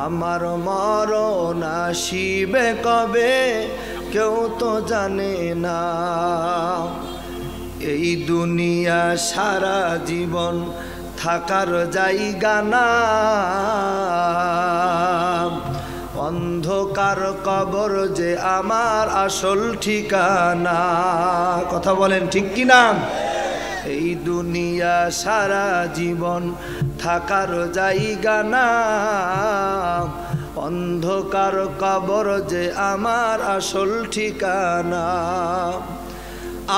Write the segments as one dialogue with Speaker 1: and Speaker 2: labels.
Speaker 1: আমার মরণ আসিবে কবে কেউ তো জানে না। এই দুনিয়া সারা জীবন থাকার জায়গা না, অন্ধকার কবর যে আমার আসল ঠিকানা। কথা বলেন ঠিক কিনা? এই দুনিয়া সারা জীবন থাকার জায়গা না, অন্ধকার কবর যে আমার আসল ঠিকানা।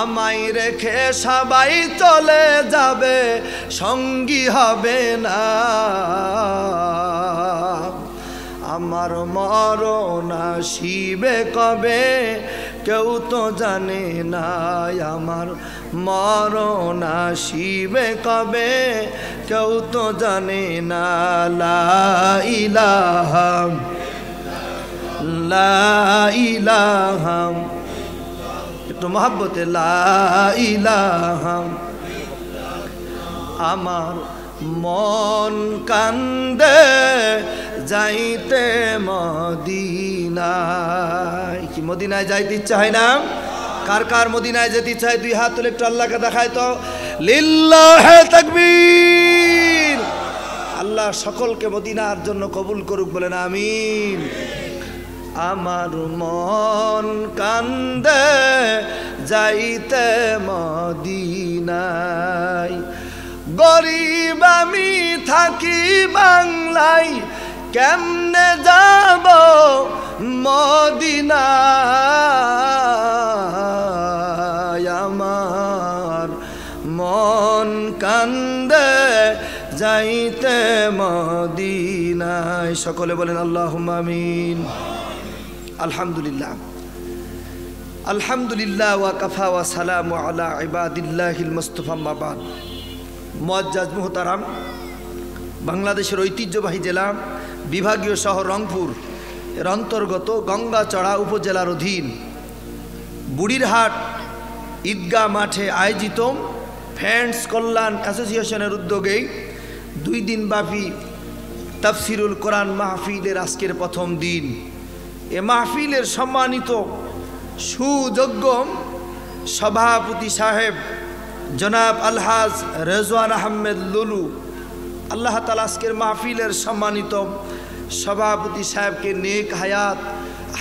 Speaker 1: আমায় রেখে সবাই চলে যাবে, সঙ্গী হবে না। আমার মরণ আসিবে কবে কেউ তো জানে না। আমার মরণ আসিবে কবে কেউ তো জানে না। লা ইলাহা লা ইলাহা, একটু মহব্বতে লা ইলাহা। আমার মন কান্দে যাইতে মদিনায়। কি মদিনায় যাইতে ইচ্ছা হয় না? কার কার মদিনায় যেতে ইচ্ছা হয়? দুই হাত তুলে একটু আল্লাহকে দেখায় তো। লিল্লাহে তাকবীর। আল্লাহ সকলকে মদিনার জন্য কবুল করুক, বলেন আমিন। আমার মন কান্দে যাইতে মদিনায়, গরিব আমি থাকি বাংলায়, কেমনে যাব মদিনায়। আমার মন কান্দে যাইতে মদিনায়। সকলে বলেন আল্লাহুম্মা আমিন। আলহামদুলিল্লাহ আলহামদুলিল্লাহ ওয়া কাফা ওয়া সালামু আলা ইবাদিল্লাহিল মুস্তাফা মা বাদ। মুআজ্জাজ মুহতারাম, বাংলাদেশের ঐতিহ্যবাহী জেলা বিভাগীয় শহর রংপুর এর অন্তর্গত গঙ্গাচড়া উপজেলার অধীন বুড়িরহাট ঈদগাহ মাঠে আয়োজিত ফ্রেন্ডস কল্যাণ অ্যাসোসিয়েশনের উদ্যোগে 2 দিনব্যাপী তাফসিরুল কোরআন মাহফিলের আজকের প্রথম দিন। এ মাহফিলের সম্মানিত সুযোগ্য সভাপতি সাহেব জনাব আলহাজ রেজওয়ান আহমেদ লুলু, আল্লাহ তাআলা আজকের মাহফিলের সম্মানিত সভাপতি সাহেবকে নেক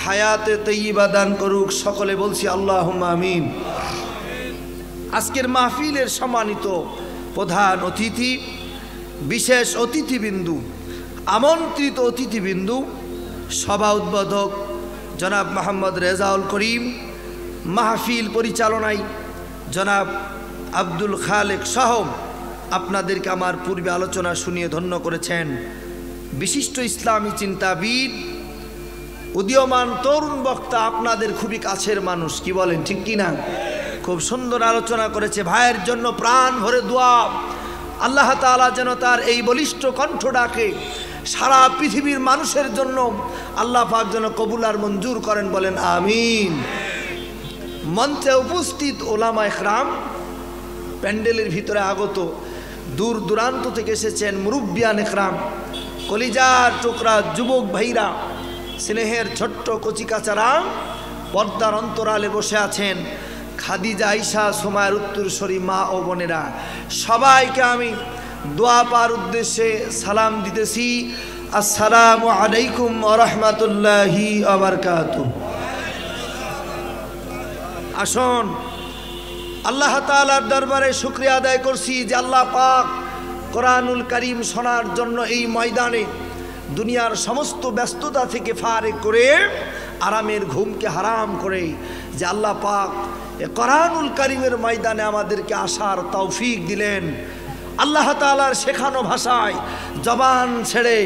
Speaker 1: হায়াতে তৈয়বা দান করুক। সকলে বলছি আল্লাহুম্মা আমিন। আজকের মাহফিলের সম্মানিত প্রধান অতিথি, বিশেষ অতিথিবিন্দু, আমন্ত্রিত অতিথিবিন্দু, সভা উদ্বোধক জনাব মোহাম্মদ রেজাউল করিম, মাহফিল পরিচালনায় জনাব আব্দুল খালেক সহ আপনাদেরকে আমার পূর্বে আলোচনা শুনিয়ে ধন্য করেছেন বিশিষ্ট ইসলামী চিন্তাবিদ, উদীয়মান তরুণ বক্তা, আপনাদের খুবই কাছের মানুষ। কি বলেন ঠিক কিনা? খুব সুন্দর আলোচনা করেছে। ভাইয়ের জন্য প্রাণ ভরে দোয়া, আল্লাহ তাআলা যেন তার এই বলিষ্ঠ কণ্ঠ ডাকে সারা পৃথিবীর মানুষের জন্য আল্লাহ পাক যেন কবুল আর মঞ্জুর করেন, বলেন আমিন। মঞ্চে উপস্থিত ওলামা ইকরাম, প্যান্ডেলের ভিতরে আগত দূর দূরান্ত থেকে এসেছেন মুরব্বিয়ান ইকরাম, কলিজার টুকরা যুবক ভাইরা, স্নেহের ছোট্ট কচিকাচারা, পর্দার অন্তরালে বসে আছেন খাদিজা, আয়েশা, সুমায়ের উত্তরসূরি মা ও বোনেরা, সবাইকে আমি দোয়া পাওয়ার উদ্দেশ্যে সালাম দিতেছি। আসসালামু আলাইকুম ওয়া রাহমাতুল্লাহি ওয়া বারাকাতুহু। আসুন আল্লাহ তাআলার দরবারে শুকরিয়া আদায় করছি যে আল্লাহ পাক কোরআনুল কারীম শোনার জন্য এই ময়দানে দুনিয়ার সমস্ত ব্যস্ততা থেকে ফারেক করে, আরামের ঘুমকে হারাম করে, যে আল্লাহ পাক এ কোরআনুল কারীমের ময়দানে আমাদেরকে আসার তৌফিক দিলেন। আল্লাহ তাআলার শেখানো ভাষায় জবান ছেড়ে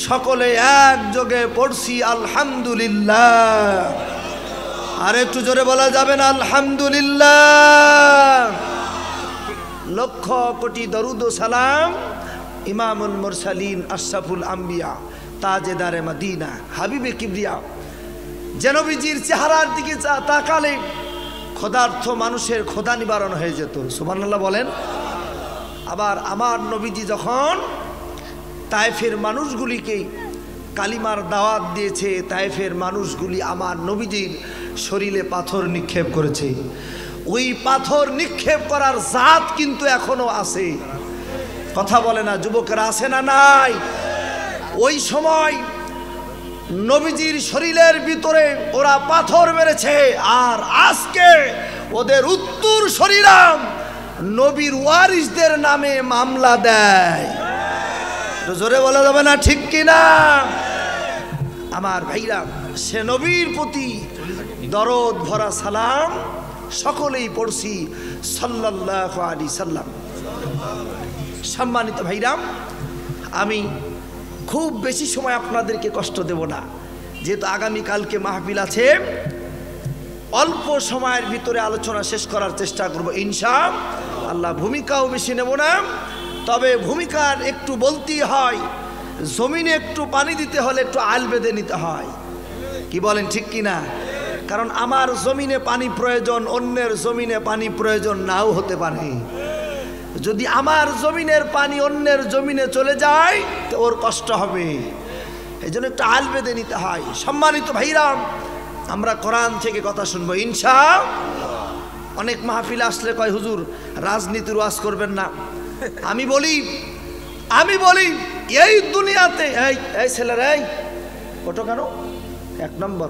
Speaker 1: সকলে একযোগে পড়ছি আলহামদুলিল্লাহ। আর একটু জোরে বলা যাবে না আলহামদুলিল্লাহ? লক্ষ কোটি দরুদ ও সালাম ইমামুল মুরসালিন আশরাফুল আম্বিয়া তাজেদারে মদিনা হাবিবে কিবরিয়া নবীজির চেহারার দিকে তাকালে ক্ষুধার্ত মানুষের ক্ষুধা নিবারণ হয়ে যেত। সুবহানাল্লাহ বলেন। আবার আমার নবীজি যখন তায়েফের মানুষগুলিকে কালিমার দাওয়াত দিয়েছে, তায়েফের মানুষগুলি আমার নবীজির শরীরে পাথর নিক্ষেপ করেছে। ওই পাথর নিক্ষেপ করার জাত কিন্তু এখনো আছে। কথা বলে না যুবকেরা, আছে না নাই? ওই সময় নবীজির শরীরের ভিতরে ওরা পাথর মেরেছে, আর আজকে ওদের উত্তর শরীরাম নবীর ওয়ারিসদের নামে মামলা দেয়। জোরে বলা যাবে না ঠিক কিনা? আমার ভাইরা, সে নবীর প্রতি দরদ ভরা সালাম সকলেই পড়ছি সাল্লাল্লাহু আলাইহি সাল্লাম। সম্মানিত ভাইরাম, আমি খুব বেশি সময় আপনাদেরকে কষ্ট দেব না, যেহেতু আগামীকালকে মাহফিল আছে। অল্প সময়ের ভিতরে আলোচনা শেষ করার চেষ্টা করব ইনশাআল্লাহ। ভূমিকাও বেশি নেব না, তবে ভূমিকার একটু বলতেই হয়। জমিনে একটু পানি দিতে হলে একটু আল বেঁধে নিতে হয়, কি বলেন ঠিক কিনা? কারণ আমার জমিনে পানি প্রয়োজন, অন্যের জমিনে পানি প্রয়োজন নাও হতে পারে। যদি আমার জমিনের পানি অন্যের জমিনে চলে যায় তো ওর কষ্ট হবে, এই জন্য একটু আল বেঁধে নিতে হয়। সম্মানিত ভাইরাম, আমরা কোরআন থেকে কথা শুনবো ইনশাআল্লাহ। অনেক মাহফিল আসলে কয় হুজুর রাজনীতির ওয়াজ করবেন না। আমি বলি এই দুনিয়াতে এই ছেলেরা, এই ওটো কেন এক নম্বর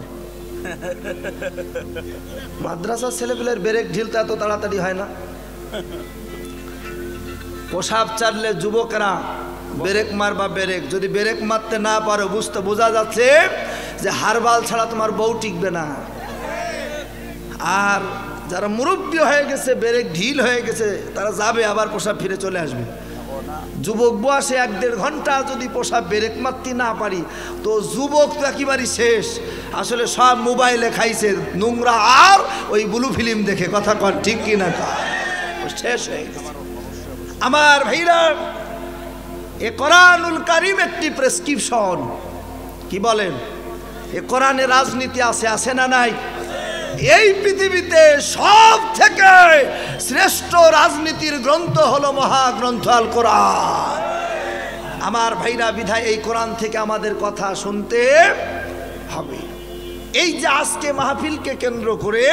Speaker 1: মাদ্রাসার ছেলেপেলের ব্রেক ঢিলতে এত তাড়াতাড়ি হয় না। পোশাক চাললে যুবকরা ব্রেক মারবা, ব্রেক যদি ব্রেক মারতে না পারো বোঝা যাচ্ছে যে হারবাল ছাড়া তোমার বউ টিকবে না। আর যারা মুরব্বী হয়ে গেছে, ব্রেক ঢিল হয়ে গেছে, তারা যাবে আবার পোশাক ফিরে চলে আসবে। যুবক বয়সে 1-1.5 ঘন্টা যদি পোশাক ব্রেক মারতে না পারি তো যুবক তো একেবারেই শেষ। আসলে সব মোবাইলে খাইছে নোংরা আর ওই ব্লু ফিল্ম দেখে, কথা কন ঠিক কিনা? শেষ হয়ে গেছে। আমার ভাইরা, এ কোরআনুল কারীম একটি প্রেসক্রিপশন, কি বলেন? এ কোরআনে রাজনীতি আছে না নাই? এই পৃথিবীতে সব থেকে শ্রেষ্ঠ রাজনীতির গ্রন্থ হলো মহাগ্রন্থ আল কোরআন। আমার ভাইরা, বিধায় এই কোরআন থেকে আমাদের কথা শুনতে হবে। এই যে আজকে মাহফিলকে কেন্দ্র করে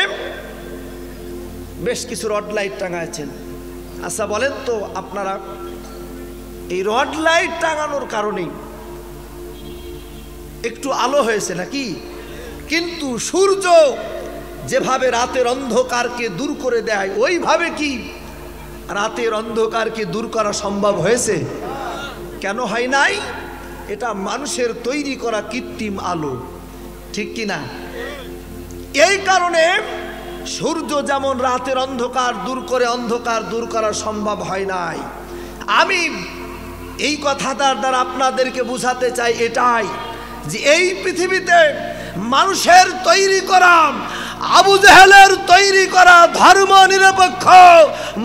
Speaker 1: বেশ কিছু রড লাইট টাঙাচ্ছেন। আচ্ছা বলেন তো আপনারা, এই রড লাইট টাঙানোর কারণে একটু আলো হয়েছে নাকি? কিন্তু সূর্য যেভাবে রাতের অন্ধকারকে দূর করে দেয়, ওইভাবে কি রাতের অন্ধকারকে দূর করা সম্ভব হয়েছে? কেন হয় নাই? এটা মানুষের তৈরি করা কৃত্রিম আলো, ঠিক কিনা? এই কারণে সূর্য যেমন রাতের অন্ধকার দূর করে, অন্ধকার দূর করা সম্ভব হয় নাই। আমি এই কথাটার দ্বারা আপনাদেরকে বুঝাতে চাই এটাই, যে এই পৃথিবীতে মানুষের তৈরি করা, আবু জেহেলের তৈরি করা ধর্ম নিরপেক্ষ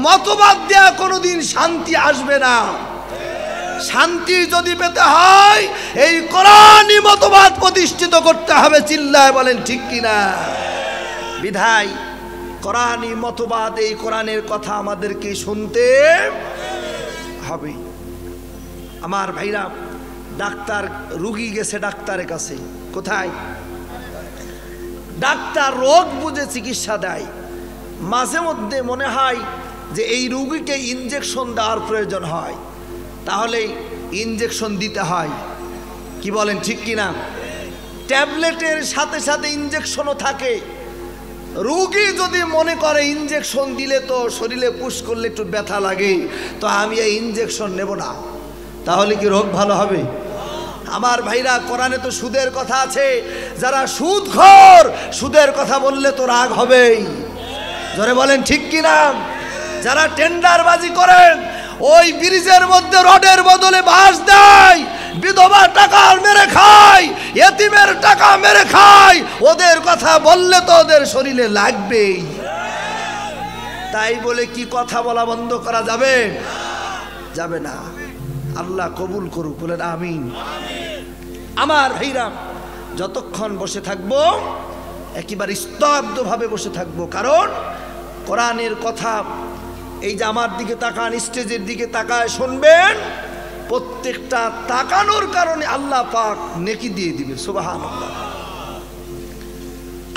Speaker 1: মতবাদ দেয়া কোনোদিন শান্তি আসবে না। শান্তি যদি পেতে হয় এই কোরআনী মতবাদ প্রতিষ্ঠিত করতে হবে। চিল্লায় বলেন ঠিক কিনা? বিধায় কোরআনী মতবাদ, এই কোরআনের কথা আমাদেরকে শুনতে হবে। আমার ভাইরা, ডাক্তার, রুগী গেছে ডাক্তারের কাছে, কোথায়? ডাক্তার রোগ বুঝে চিকিৎসা দেয়। মাঝে মধ্যে মনে হয় যে এই রুগীকে ইনজেকশন দেওয়ার প্রয়োজন হয়, তাহলে ইনজেকশন দিতে হয়, কি বলেন ঠিক কিনা? ট্যাবলেটের সাথে সাথে ইনজেকশনও থাকে। রুগী যদি মনে করে ইনজেকশন দিলে তো শরীরে পুশ করলে একটু ব্যথা লাগে, তো আমি এই ইনজেকশন নেব না, তাহলে কি রোগ ভালো হবে? আমার ভাইরা, কোরআনে তো সুদের কথা আছে। যারা সুদখোর, সুদের কথা বললে তো রাগ হবেই, জোরে বলেন ঠিক কিনা? যারা টেন্ডারবাজি করেন, ওই ব্রিজের মধ্যে রডের বদলে বাঁশ দেয়, বিধবা টাকা মেরে খায়, এতিমের টাকা মেরে খায়, ওদের কথা বললে তো ওদের শরীরে লাগবেই। তাই বলে কি কথা বলা বন্ধ করা যাবে? যাবে না। আল্লাহ কবুল করুক, বলেন আমিন। আমার ভাইরা, যতক্ষণ বসে থাকবো একেবারে স্তব্ধভাবে বসে থাকবো, কারণ কোরআনের কথা এই যে আমার দিকে তাকান, স্টেজের দিকে তাকায় শুনবেন, প্রত্যেকটা তাকানোর কারণে আল্লাহ পাক নেকি দিয়ে দিবে। সুবহানাল্লাহ।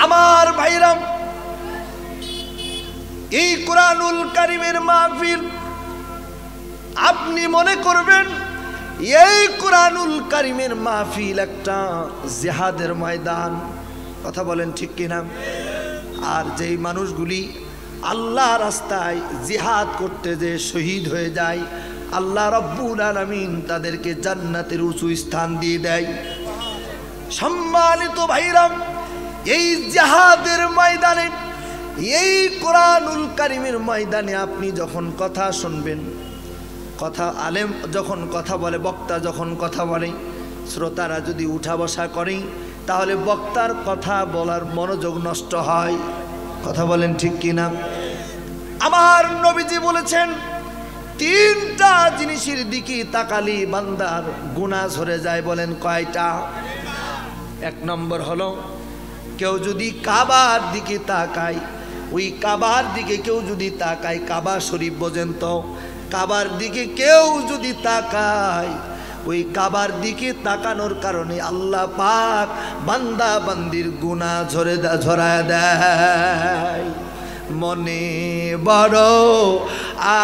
Speaker 1: আমার ভাইরা, এই কোরআনুল কারীমের মাহফিল আপনি মনে করবেন এই কোরআনুল কারীমের মাহফিল একটা জিহাদের ময়দান। কথা বলেন ঠিক কিনা? আর যেই মানুষগুলি আল্লাহ রাস্তায় জিহাদ করতে যে শহীদ হয়ে যায়, আল্লাহ রাব্বুল আলামিন তাদেরকে জান্নাতের উঁচু স্থান দিয়ে দেয়। সম্মানিত ভাইরা, এই জিহাদের ময়দানে, এই কোরআনুল কারীমের ময়দানে আপনি যখন কথা শুনবেন, কথা আলেম যখন কথা বলে, বক্তা যখন কথা বলে, শ্রোতারা যদি উঠা বসা করে তাহলে বক্তার কথা বলার মনোযোগ নষ্ট হয়। কথা বলেন ঠিক কিনা? আমার নবীজি বলেছেন তিনটা জিনিসের দিকে তাকালি বান্দার গুনাহ ঝরে যায়। বলেন কয়টা? এক নম্বর হলো কেউ যদি কাবার দিকে তাকায়, ওই কাবার দিকে কেউ যদি তাকায়, কাবা শরীফ বোঝেন তো, কাবার দিকে কেউ যদি তাকায়, ওই কাবার দিকে তাকানোর কারণে আল্লাহ পাক বান্দা বান্দির গুনাহ ঝরায় দেয়। মনে বড়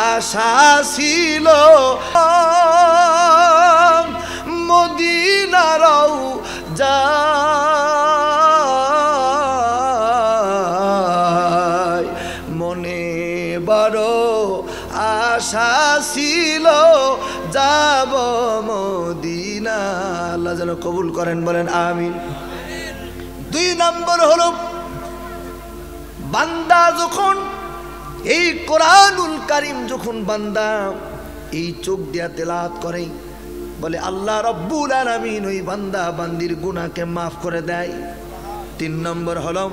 Speaker 1: আশা ছিল মদিনারও যায়, মনে বড় আশা ছিল যাব মদিনা। আল্লাহ যেন কবুল করেন, বলেন আমিন। দুই নম্বর হলো বান্দা যখন এই কোরআনুল কারীম যখন বান্দা এই চোখ দিয়া তেলাওয়াত করে, বলে আল্লাহ রাব্বুল আলামিন ওই বান্দা বান্দির গুনাহকে মাফ করে দেয়। তিন নম্বর হলো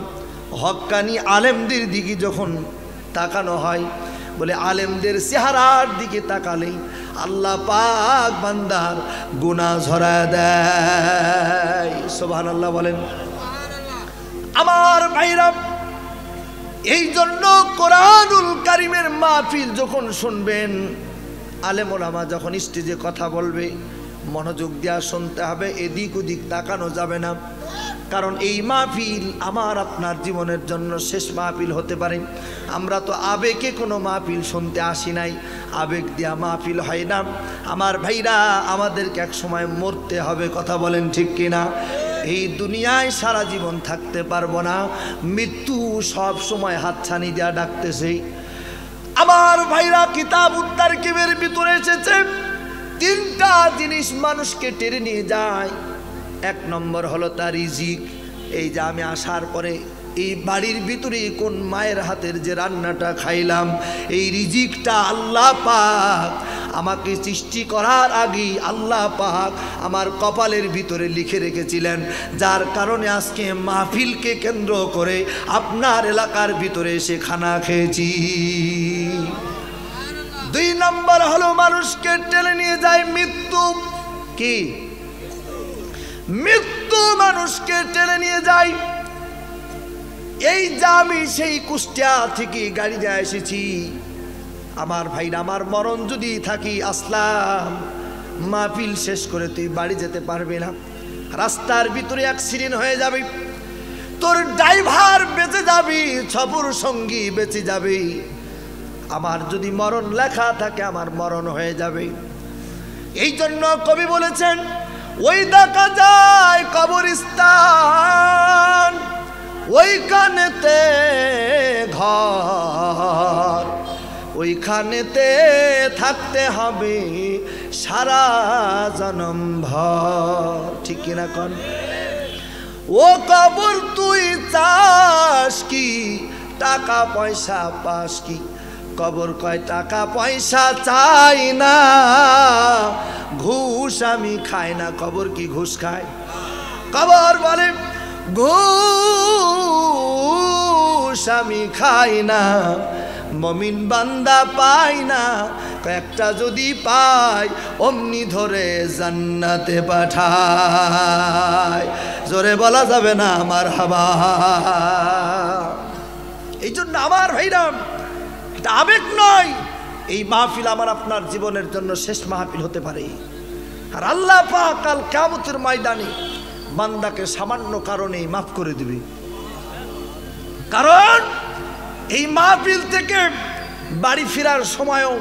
Speaker 1: হক্কানি আলেমদের দিকে যখন তাকানো হয়, বলে আলেমদের চেহারার দিকে তাকালে আল্লাহ পাক বান্দার গুনাহ ঝরায় দেয়। সুবহানাল্লাহ বলেন। আমার ভাইরা, এই জন্য কোরআনুল কারীমের মাহফিল যখন শুনবেন, আলেম ওলামা যখন স্টেজে কথা বলবে মনোযোগ দিয়া শুনতে হবে, এদিক ওদিক তাকানো যাবে না। কারণ এই মাহফিল আমার আপনার জীবনের জন্য শেষ মাহফিল হতে পারে। আমরা তো আবেগে কোনো মাহফিল শুনতে আসি নাই, আবেগ দিয়া মাহফিল হয় না। আমার ভাইরা, আমাদেরকে এক সময় মরতে হবে। কথা বলেন ঠিক কিনা? এই দুনিয়ায় সারা জীবন থাকতে পারবো না, মৃত্যু সব সময় হাতছানি দেওয়া ডাকতেছে। আমার ভাইরা, কিতাবুত তারকিবের ভিতরে এসেছে তিনটা জিনিস মানুষকে টেনে নিয়ে যায়। এক নম্বর হলো তার রিজিক। এই যে আমি আসার পরে এই বাড়ির ভিতরে কোন মায়ের হাতের যে রান্নাটা খাইলাম, এই রিজিকটা আল্লাহ পাক আমাকে সৃষ্টি করার আগেই আল্লাহ পাক আমার কপালের ভিতরে লিখে রেখেছিলেন, যার কারণে আজকে মাহফিলকে কেন্দ্র করে আপনার এলাকার ভিতরে এসে খানা খেয়েছি। দুই নম্বর হলো মানুষকে টেনে নিয়ে যায় মৃত্যু। কি? মৃত্যু মানুষকে টেনে নিয়ে যায়। এই যে আমি সেই কুষ্টিয়া থেকে গাড়ি দিয়ে এসেছি, আমার ভাইরা, আমার মরণ যদি থাকি আসলাম, মাহফিল শেষ করে তুই বাড়ি যেতে পারবি না, রাস্তার ভিতরে অ্যাক্সিডেন্ট হয়ে যাবে, তোর ড্রাইভার বেঁচে যাবি, সফর সঙ্গী বেঁচে যাবে। আমার যদি মরণ লেখা থাকে আমার মরণ হয়ে যাবে। এই জন্য কবি বলেছেন, ওই দেখা যায় কবরস্থান, ওইখানেতে ঘর, ওইখানেতে থাকতে হবে সারা জনম ভর। ঠিক কিনা কন? ও কবর তুই চাস কি, টাকা পয়সা পাস কি? কবর কয় টাকা পয়সা চাই না, ঘুষ আমি খাই না। কবর কি ঘুষ খায়? কবর বলে ঘুষ আমি খাই না, মমিন বান্দা পাই না, একটা যদি পাই অমনি ধরে জান্নাতে পাঠায়। জোরে বলা যাবে না আমার হাবা। এই জন্য আমার ভাইরা, এটা আবেগ নয়, এই মাহফিল আমার আপনার জীবনের জন্য শেষ মাহফিল হতে পারে। আর আল্লাহ পাক কাল কিয়ামতের ময়দানে বান্দাকে সামান্য কারণেই মাফ করে দিবে। কারণ এই মাহফিল থেকে বাড়ি ফেরার সময়ও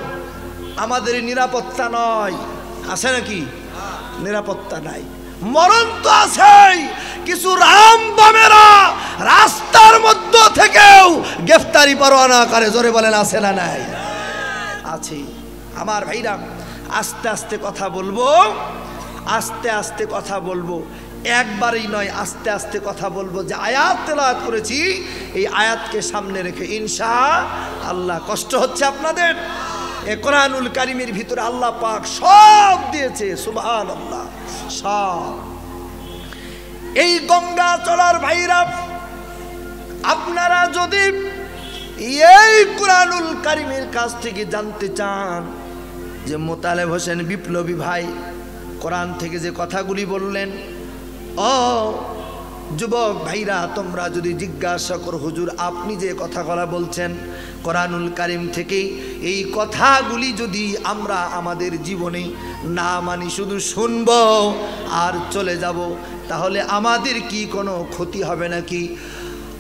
Speaker 1: আমাদের নিরাপত্তা নয়, আছে নাকি? নিরাপত্তা নাই। মরণ তো আছেই, কিছু রামবামেরা রাস্তার মধ্য থেকেও গ্রেফতারি পরোয়ানা করে। জোরে বলেন আছে না নাই? আছে। আমার ভাইরা, আস্তে আস্তে কথা বলবো, আস্তে আস্তে কথা বলবো, একবারই নয়, আস্তে আস্তে কথা বলবো। যে আয়াত তেলাওয়াত করেছি এই আয়াতকে সামনে রেখে ইনশাআল্লাহ। কষ্ট হচ্ছে আপনাদের? এ কোরআনুল কারীমের ভিতরে আল্লাহ পাক সব দিয়েছে, সুবহানাল্লাহ, সব। এই গঙ্গা চলার ভাইরা, আপনারা যদি এই কোরআনুল কারীমের কাছ থেকে জানতে চান যে মোতালেব হোসেন বিপ্লবী ভাই কোরআন থেকে যে কথাগুলি বললেন, ও যুবক ভাইরা, তোমরা যদি জিজ্ঞাসা করো হুজুর আপনি যে কথাগুলো বলছেন কোরআনুল কারীম থেকে, এই কথাগুলি যদি আমরা আমাদের জীবনে না মানি, শুধু শুনব আর চলে যাব, তাহলে আমাদের কি কোনো ক্ষতি হবে নাকি?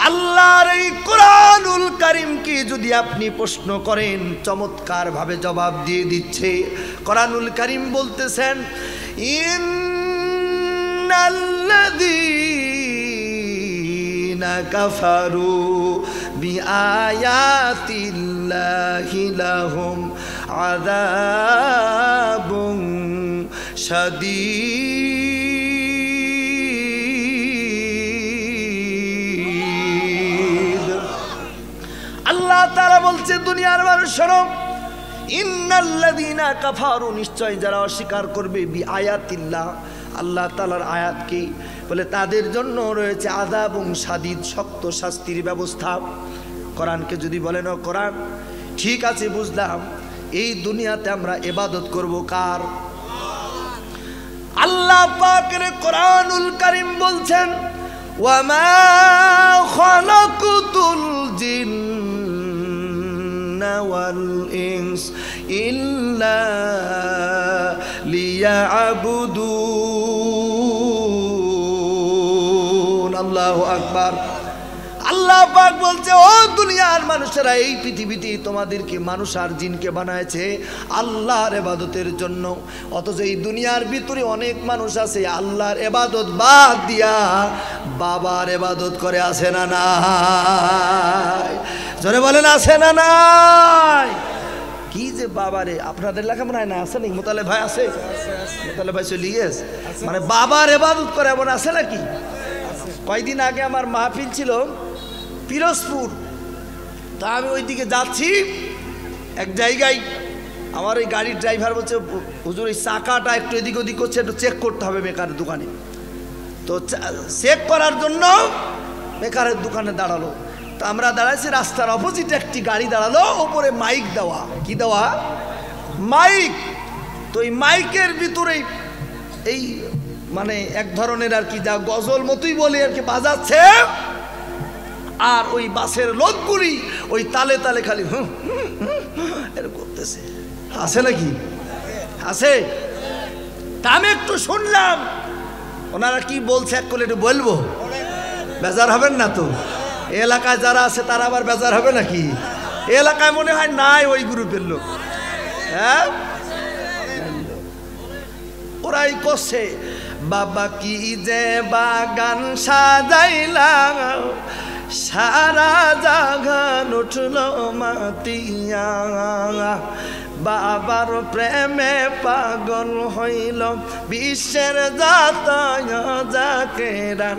Speaker 1: আল্লাহর এই কোরআনুল কারীমকে যদি আপনি প্রশ্ন করেন, চমৎকার ভাবে জবাব দিয়ে দিচ্ছে। কোরআনুল কারীম বলতেছেন, ইন্নাল্লাযীনা কাফারু বিআয়াতিল্লাহি লাহুম আযাবুন শাদীদ। আল্লাহ তাআলা বলছে, দুনিয়ার মানুষ শোনো, ইন্নাল্লাযীনা কাফারু, নিশ্চয় যারা অস্বীকার করবে বিআয়াতিল্লাহ, আল্লাহ তাআলার আয়াতকে, বলে তাদের জন্য রয়েছে আযাবুন শাদীদ, শক্ত শাস্তির ব্যবস্থা। কোরআনকে যদি বলেন ও কোরআন, ঠিক আছে বুঝলাম, এই দুনিয়াতে আমরা ইবাদত করব কার? আল্লাহ পাকের কোরআনুল কারীম বলছেন, ওয়ামা খালাকুতুল জিন্না ওয়াল ইনস ইল্লা লিয়াবুদুন। আল্লাহু আকবার। আল্লাহ পাক বলছে, ও দুনিয়ার মানুষেরা, এই পৃথিবীতে তোমাদেরকে মানুষ আর জিনকে বানায়ছে আল্লাহর ইবাদতের জন্য। অথচ এই দুনিয়ার ভিতরে অনেক মানুষ আছে আল্লাহর ইবাদত বাদ দিয়া বাবার ইবাদত করে, আছে না নাই? জোরে বলেন আছে না নাই? কি যে বাবারে, আপনাদের লেখা মনে হয় না আছে নাকি? মোতালেব ভাই আছে? মোতালেব ভাই চলে গেছে, মানে বাবার ইবাদত করে এমন আছে নাকি? কয়েকদিন আগে আমার মাহফিল ছিল পিরোজপুর, তা আমি ওইদিকে যাচ্ছি, এক জায়গায় আমার ওই গাড়ির ড্রাইভার বলছে, হুজুর এই চাকাটা একটু এদিক ওদিক করছে, একটু চেক করতে হবে মেকারের দোকানে। তো চেক করার জন্য মেকারের দোকানে দাঁড়ালো। তো আমরা দাঁড়াইছি, রাস্তার অপোজিটে একটি গাড়ি দাঁড়ালো, ওপরে মাইক দেওয়া। কি দেওয়া? মাইক। তো এই মাইকের ভিতরে এই মানে এক ধরনের আর কি, যা গজল মতোই বলে আর কি, বাজাচ্ছে। আর ওই বাসের লোকগুলি ওই তালে তালে খালি এরকম করতেছে। আছে নাকি? আছে। তা আমি একটু শুনলাম ওনারা কি বলছে, এক করে একটু বলবো, বেজার হবেন না তো? এলাকায় যারা আছে তারা আবার বেজার হবে নাকি? এলাকায় মনে হয় নাই ওই গ্রুপের লোক, হ্যাঁ, ওরাই করছে, বাবা কি যে বাগান সাজাইলা, সারা জাগান উঠল মাতিয়া, বাবার প্রেমে পাগল হইল বিশ্বের যত জাকেরা,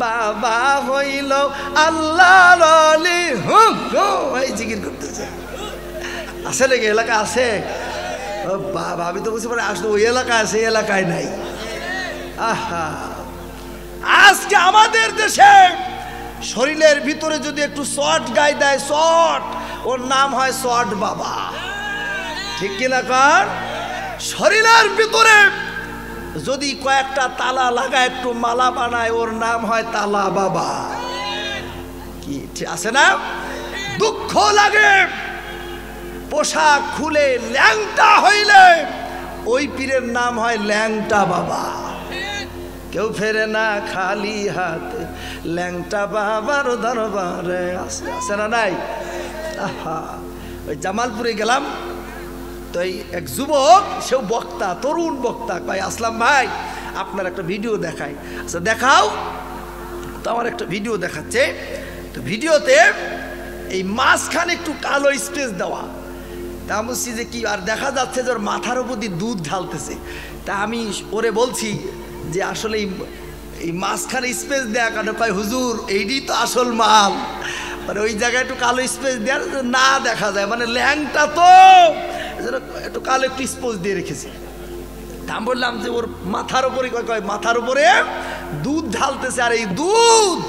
Speaker 1: বাবা হইল আল্লাহর ওলি। এই জিকির করতেছে। আছে নাকি? এলাকা আছে? বাবা, আমি তো বুঝতে পারি আসলে ওই এলাকায় আছে, এলাকায় নাই। আহা, আজকে আমাদের দেশে শরীরের ভিতরে যদি একটু শর্ট গায়ে দেয়, শর্ট, ওর নাম হয় শর্ট বাবা। ঠিক কিনা কার? শরীরের ভিতরে যদি কয়েকটা তালা লাগায়, একটু মালা বানায়, ওর নাম হয় তালা বাবা। কি ঠিক আছে না? দুঃখ লাগে, পোশাক খুলে ল্যাংটা হইলে ওই পীরের নাম হয় ল্যাংটা বাবা। কেউ ফেরে না খালি হাতে, ল্যাংটা বাবার দরবারে আছে না নাই? আহা, ওই জামালপুরে গেলাম, তো এই এক যুবক, সেও বক্তা, তরুণ বক্তা, কয় আসলাম ভাই আপনার একটা ভিডিও দেখাই। আচ্ছা দেখাও। তো আমার একটা ভিডিও দেখাচ্ছে, তো ভিডিওতে এই মাঝখানে একটু কালো স্পেস দেওয়া। তা আমি বলছি যে কি, আর দেখা যাচ্ছে যে ওর মাথার উপর দিয়ে দুধ ঢালতেছে। তা আমি ওরে বলছি যে আসলে এই মাঝখানে স্পেস দেয়া কেন? কয় হুজুর এইটি তো আসল মাল, মানে ওই জায়গায় একটু কালো স্পেস দেওয়ার না দেখা যায়, মানে ল্যাংটা তো একটু কালো একটু স্পেস দিয়ে রেখেছে। আমি বললাম যে ওর মাথার উপরে, কয় মাথার উপরে দুধ ঢালতেছে, আর এই দুধ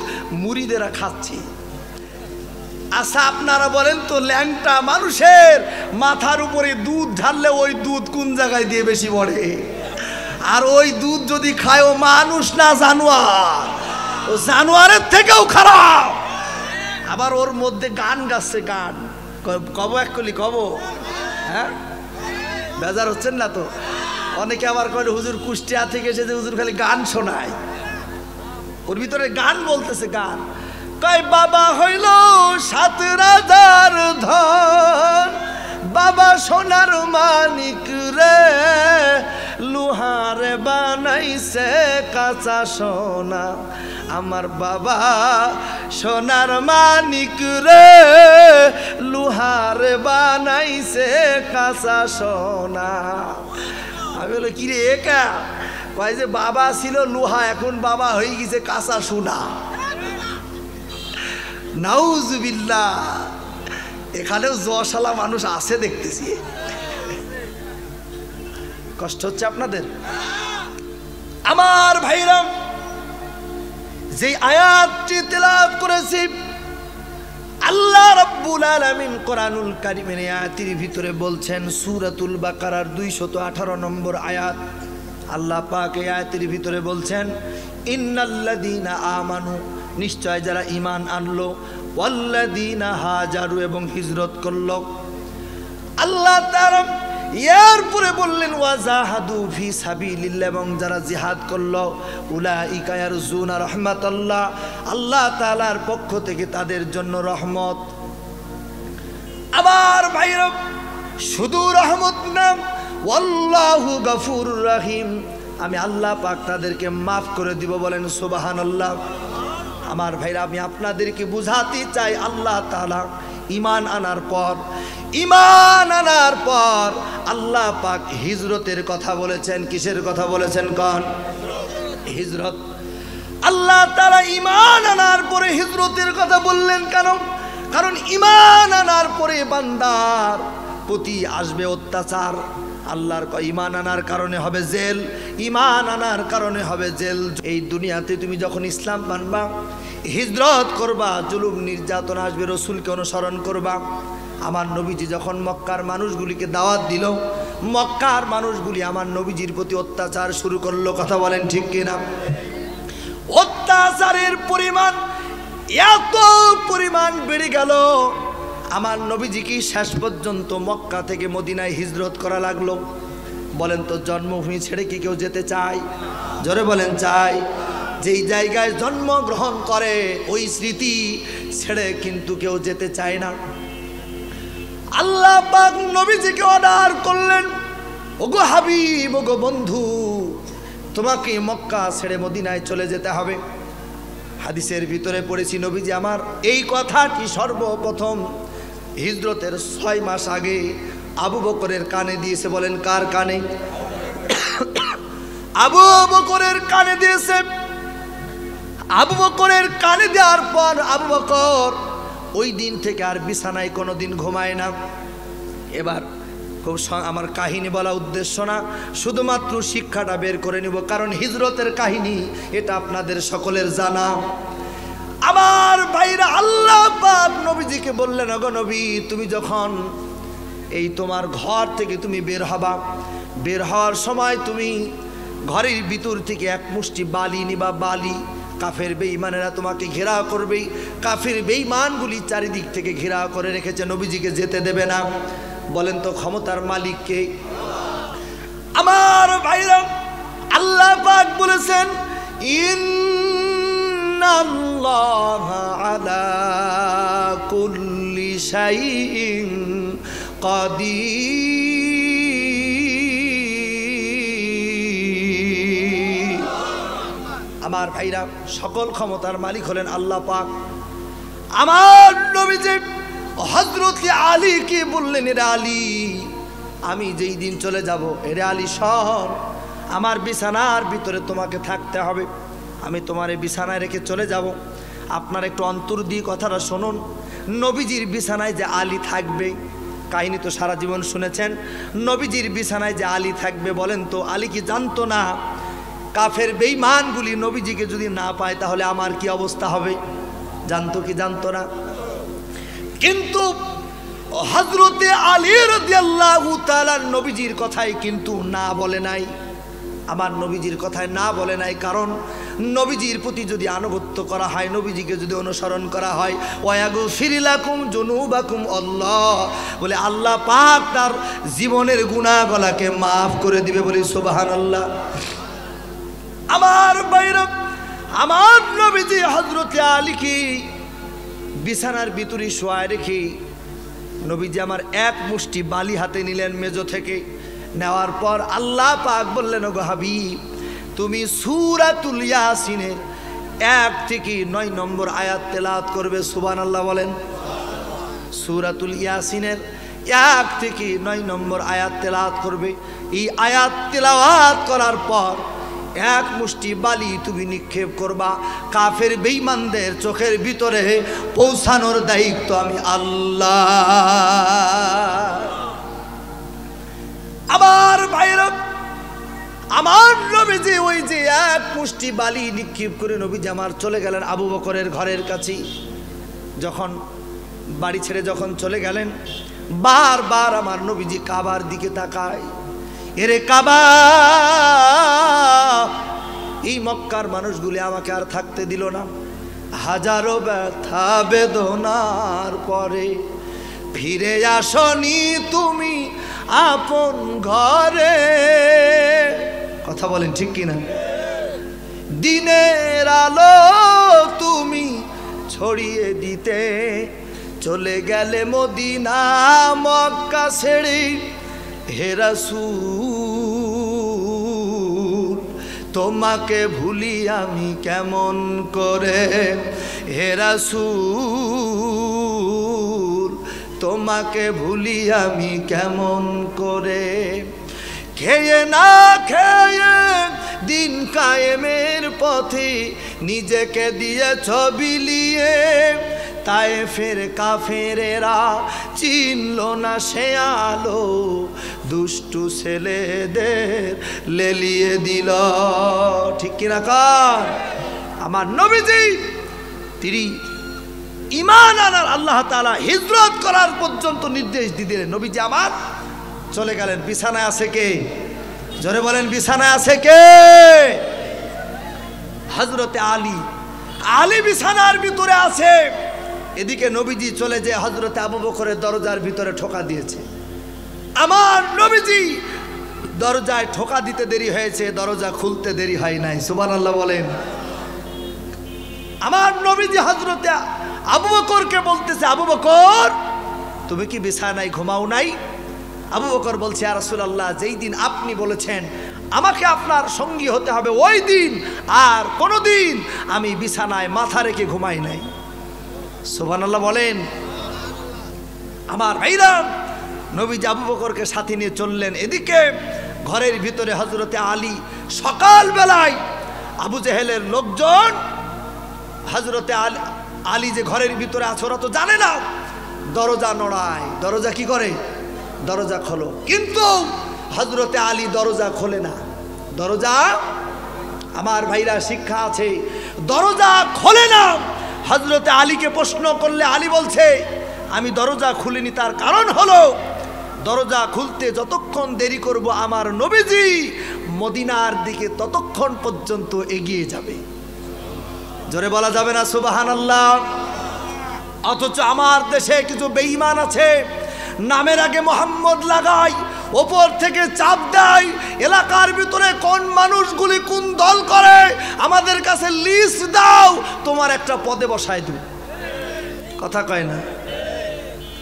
Speaker 1: মুরিদেরা খাচ্ছে। আচ্ছা আপনারা বলেন তো, ল্যাংটা মানুষের মাথার উপরে দুধ ঢাললে ওই দুধ কোন জায়গায় দিয়ে বেশি পড়ে? আর ওই দুধ যদি খায়, ও মানুষ না জানোয়ার, ও জানোয়ারের থেকেও খারাপ। আবার ওর মধ্যে গান গাচ্ছে, গান কব এক কলি কব। হ্যাঁ, বেজার হচ্ছেন না তো? অনেকে আবার কয় হুজুর কুষ্টিয়া থেকে এসেছে, হুজুর খালি গান শোনায়। ওর ভিতরে গান বলতেছে, গান কয় বাবা হইল 7 রাজার ধন, বাবা সোনার মানিক রে, লোহারে বানাইছে কাঁচা সোনা। আমার বাবা সোনার মানিক রে, লোহারে বানাইছে কাঁচা সোনা। আমি বলো কি রে একা? কয় যে বাবা ছিল লোহা, এখন বাবা হয়ে গেছে কাঁচা সোনা। নাউজুবিল্লাহ। এখানেও জশালা মানুষ আছে দেখতেছি। কষ্ট হচ্ছে আপনাদের? আমার ভাইরা, যে আয়াতটি তেলাওয়াত করেছি, আল্লাহ রাব্বুল আলামিন কোরআনুল কারীমের আয়াতের ভিতরে বলছেন, সূরাতুল বাকারার 218 নম্বর আয়াত, আল্লাহ পাক এই আয়াতের ভিতরে বলছেন, ইন্নাল্লাযীনা আমানু, নিশ্চয় যারা ঈমান আনলো, ওয়াল্লাযীনা হাজারু, এবং হিজরত করলো। আল্লাহ তাআলা এরপরে বললেন ওয়াজাহাদু ফি সাবিলিল্লাহ, এবং যারা জিহাদ করলো, উলাইকা ইয়ারজুনা রাহমাতাল্লাহ, আল্লাহ তাআলার পক্ষ থেকে তাদের জন্য রহমত। আমার ভাইরা, শুধু রহমত না, ওয়াল্লাহু গফুরুর রহিম, আমি আল্লাহ পাক তাদেরকে মাফ করে দিব। বলেন সুবহানাল্লাহ। আমার ভাইরা, আমি আপনাদেরকে বুঝাতে চাই, আল্লাহ তাআলা ঈমান আনার পর আল্লাহ পাক হিজরতের কথা বলেছেন। কিসের কথা বলেছেন? কোন? হিজরত। আল্লাহ তাআলা ঈমান আনার পরে হিজরতের কথা বললেন কেন? কারণ ঈমান আনার পরে বান্দার প্রতি আসবে অত্যাচার। আল্লাহর ঈমান আনার কারণে হবে জেল, ঈমান আনার কারণে হবে জেল। এই দুনিয়াতে তুমি যখন ইসলাম মানবা, হিজরত করবা, জুলুম নির্যাতন আসবে, রসুলকে অনুসরণ করবা। আমার নবীজি যখন মক্কার মানুষগুলিকে দাওয়াত দিল, মক্কার মানুষগুলি আমার নবীজির প্রতি অত্যাচার শুরু করলো। কথা বলেন ঠিক কিনা? অত্যাচারের পরিমাণ এত পরিমাণ বেড়ে গেল, আমার নবীজিকে শেষ পর্যন্ত মক্কা থেকে মদিনায় হিজরত করা লাগলো। বলেন তো, জন্মভূমি ছেড়ে কি কেউ যেতে চায়? জোরে বলেন চাই? যেই জায়গায় জন্মগ্রহণ করে ওই স্মৃতি ছেড়ে কিন্তু কেউ যেতে চায় না। আল্লাহ পাক নবীজিকে অর্ডার করলেন, ওগো হাবিব, ওগো বন্ধু, তোমাকে মক্কা ছেড়ে মদিনায় চলে যেতে হবে। হাদিসের ভিতরে পড়েছি, নবীজি আমার এই কথাটি সর্বপ্রথম হিজরতের 6 মাস আগে আবু বকরের কানে দিয়েছে। বলেন কার কানে? আবু বকরের কানে দিয়েছে। আবু বকরের কানে দেওয়ার পর আবু বকর ওই দিন থেকে আর বিছানায় কোনোদিন ঘুমায় না। এবার খুব আমার কাহিনী বলা উদ্দেশ্য না, শুধুমাত্র শিক্ষাটা বের করে নিব, কারণ হিজরতের কাহিনী এটা আপনাদের সকলের জানা। আমার ভাইরা, আল্লাহ পাক নবীজিকে বললেন, ওগো নবী, তুমি যখন এই তোমার ঘর থেকে তুমি বের হবা, বের হওয়ার সময় তুমি ঘরের ভিতর থেকে এক মুষ্টি বালি নিবা। বালি, কাফের বেঈমানেরা তোমাকে ঘেরাও করবে, কাফের বেঈমানগুলি চারিদিক থেকে ঘেরাও করে রেখেছে, নবীজিকে যেতে দেবে না। বলেন তো ক্ষমতার মালিক কে? আমার ভাইরা, আল্লাহ পাক বলেছেন ইন্নাল্লাহা আলা কুল্লি শাইইন কাদির। আমার ভাইরা, সকল ক্ষমতার মালিক হলেন আল্লাহ পাক। আমার নবীজি হযরত আলী কি বললেন, এরে আলী, আমি যেই দিন চলে যাব, এরে আলী শোন, আমার বিছানার ভিতরে তোমাকে থাকতে হবে। আমি তোমার এই বিছানায় রেখে চলে যাব। আপনার একটু অন্তর দিয়ে কথাটা শুনুন। নবীজির বিছানায় যে আলী থাকবে, কাহিনী তো সারা জীবন শুনেছেন। নবীজির বিছানায় যে আলী থাকবে, বলেন তো আলী কি জানতো না কাফের বেঈমানগুলি নবীজিকে যদি না পায় তাহলে আমার কি অবস্থা হবে? জানতো কি জানতো না? কিন্তু হযরতে আলী রাদিয়াল্লাহু তাআলা নবীজির কথায় কিন্তু না বলে নাই। আমার নবীজির কথায় না বলে নাই, কারণ নবীজির প্রতি যদি আনুগত্য করা হয়, নবীজিকে যদি অনুসরণ করা হয়, ওয়াগফির লাকুম যুনুবাকুম, আল্লাহ বলে আল্লাহ পাক তার জীবনের গুনাহগুলোকে মাফ করে দিবে, বলি সুবহানাল্লাহ। আমার বাইরে, আমার নবীজি হযরতে আলীকে বিছানার ভিতরে শোয়ায় রেখে নবীজি আমার এক মুষ্টি বালি হাতে নিলেন মেজো থেকে। নেওয়ার পর আল্লাহ পাক বললেন, ওগো হাবিব, তুমি সূরাতুল ইয়াসিনের 1 থেকে 9 নম্বর আয়াত তেলাওয়াত করবে। সুবহানাল্লাহ বলেন। সূরাতুল ইয়াসিনের 1 থেকে 9 নম্বর আয়াত তেলাওয়াত করবে। এই আয়াত তেলাওয়াত করার পর এক মুষ্টি বালি তুমি নিক্ষেপ করবা, কাফের বেঈমানদের চোখের ভিতরে পৌঁছানোর দায়িত্ব আমি আল্লাহ। আমার ভাইরা, আমার নবীজি ওই যে এক মুষ্টি বালি নিক্ষেপ করে নবীজি আমার চলে গেলেন আবু বকরের ঘরের কাছে। যখন বাড়ি ছেড়ে যখন চলে গেলেন, বারবার আমার নবীজি কাবার দিকে তাকায়। এরে কাবা, এই মক্কার মানুষগুলি আমাকে আর থাকতে দিল না। হাজারো ব্যথা বেদনার পরে ফিরে আসনি তুমি আপন ঘরে। কথা বলেন ঠিক কিনা? দিনের আলো তুমি ছড়িয়ে দিতে চলে গেলে মদিনা মক্কা ছেড়ে। হে রাসূল, তোমাকে ভুলি আমি কেমন করে? হে রাসূল, তোমাকে ভুলি আমি কেমন করে? খেয়ে না খেয়ে দিন কায়েমের পথে নিজেকে দিয়েছ বিলিয়ে। তায়েফের কাফেরেরা চিনল না সে আলো, দুষ্টু ছেলেদের লেলিয়ে দিল। ঠিক কিনা কার? আমার নবীজি তিনি ঈমান আনার আল্লাহ তাআলা হিজরত করার পর্যন্ত নির্দেশ দিলেন। নবীজি আমার চলে গেলেন। বিছানায় আছে কে? জোরে বলেন, বিছানায় আছে কে? হযরতে আলী। আলী বিছানার ভিতরে আছে। এদিকে নবীজি চলে যে হযরতে আবু বকরের দরজার ভিতরে ঠোকা দিয়েছে। আমার নবীজি দরজায় ঠোকা দিতে দেরি হয়েছে, দরজা খুলতে দেরি হয় নাই। সুবহানাল্লাহ বলেন। আমার নবীজি হযরতে আবু বকরকে বলতেছে, আবু বকর, তুমি কি বিছানায় ঘুমাও নাই? আবু বকর বলছে, ইয়া রাসূলুল্লাহ, যেই দিন আপনি বলেছেন আমাকে আপনার সঙ্গী হতে হবে, ওই দিন আর কোনোদিন আমি বিছানায় মাথা রেখে ঘুমাই নাই। সুবহানাল্লাহ বলেন। আমার ভাইরা, নবীজি আবু বকরকে সাথে নিয়ে চললেন। এদিকে ঘরের ভিতরে হযরতে আলী, সকাল বেলায় আবু জেহেলের লোকজন হযরতে আলী যে ঘরের ভিতরে আছে ওরা তো জানে না, দরজা নড়ায়। দরজা কি করে? দরজা খোলো। কিন্তু হযরতে আলী দরজা খোলে না। দরজা, আমার ভাইরা শিক্ষা আছে, দরজা খোলে না। হযরতে আলীকে প্রশ্ন করলে আলী বলছে, আমি দরজা খুলিনি, তার কারণ হলো দরজা খুলতে যতক্ষণ দেরি করব আমার নবীজি মদিনার দিকে ততক্ষণ পর্যন্ত এগিয়ে যাবে। জোরে বলা যাবে না সুবহানাল্লাহ? অথচ আমার দেশে কিছু বেঈমান আছে, নামের আগে মোহাম্মদ লাগায়, ওপর থেকে চাপ দেয়, এলাকার ভিতরে কোন মানুষগুলি কোন দল করে আমাদের কাছে লিস্ট দাও, তোমার একটা পদে বসায় দেব। কথা কয় না?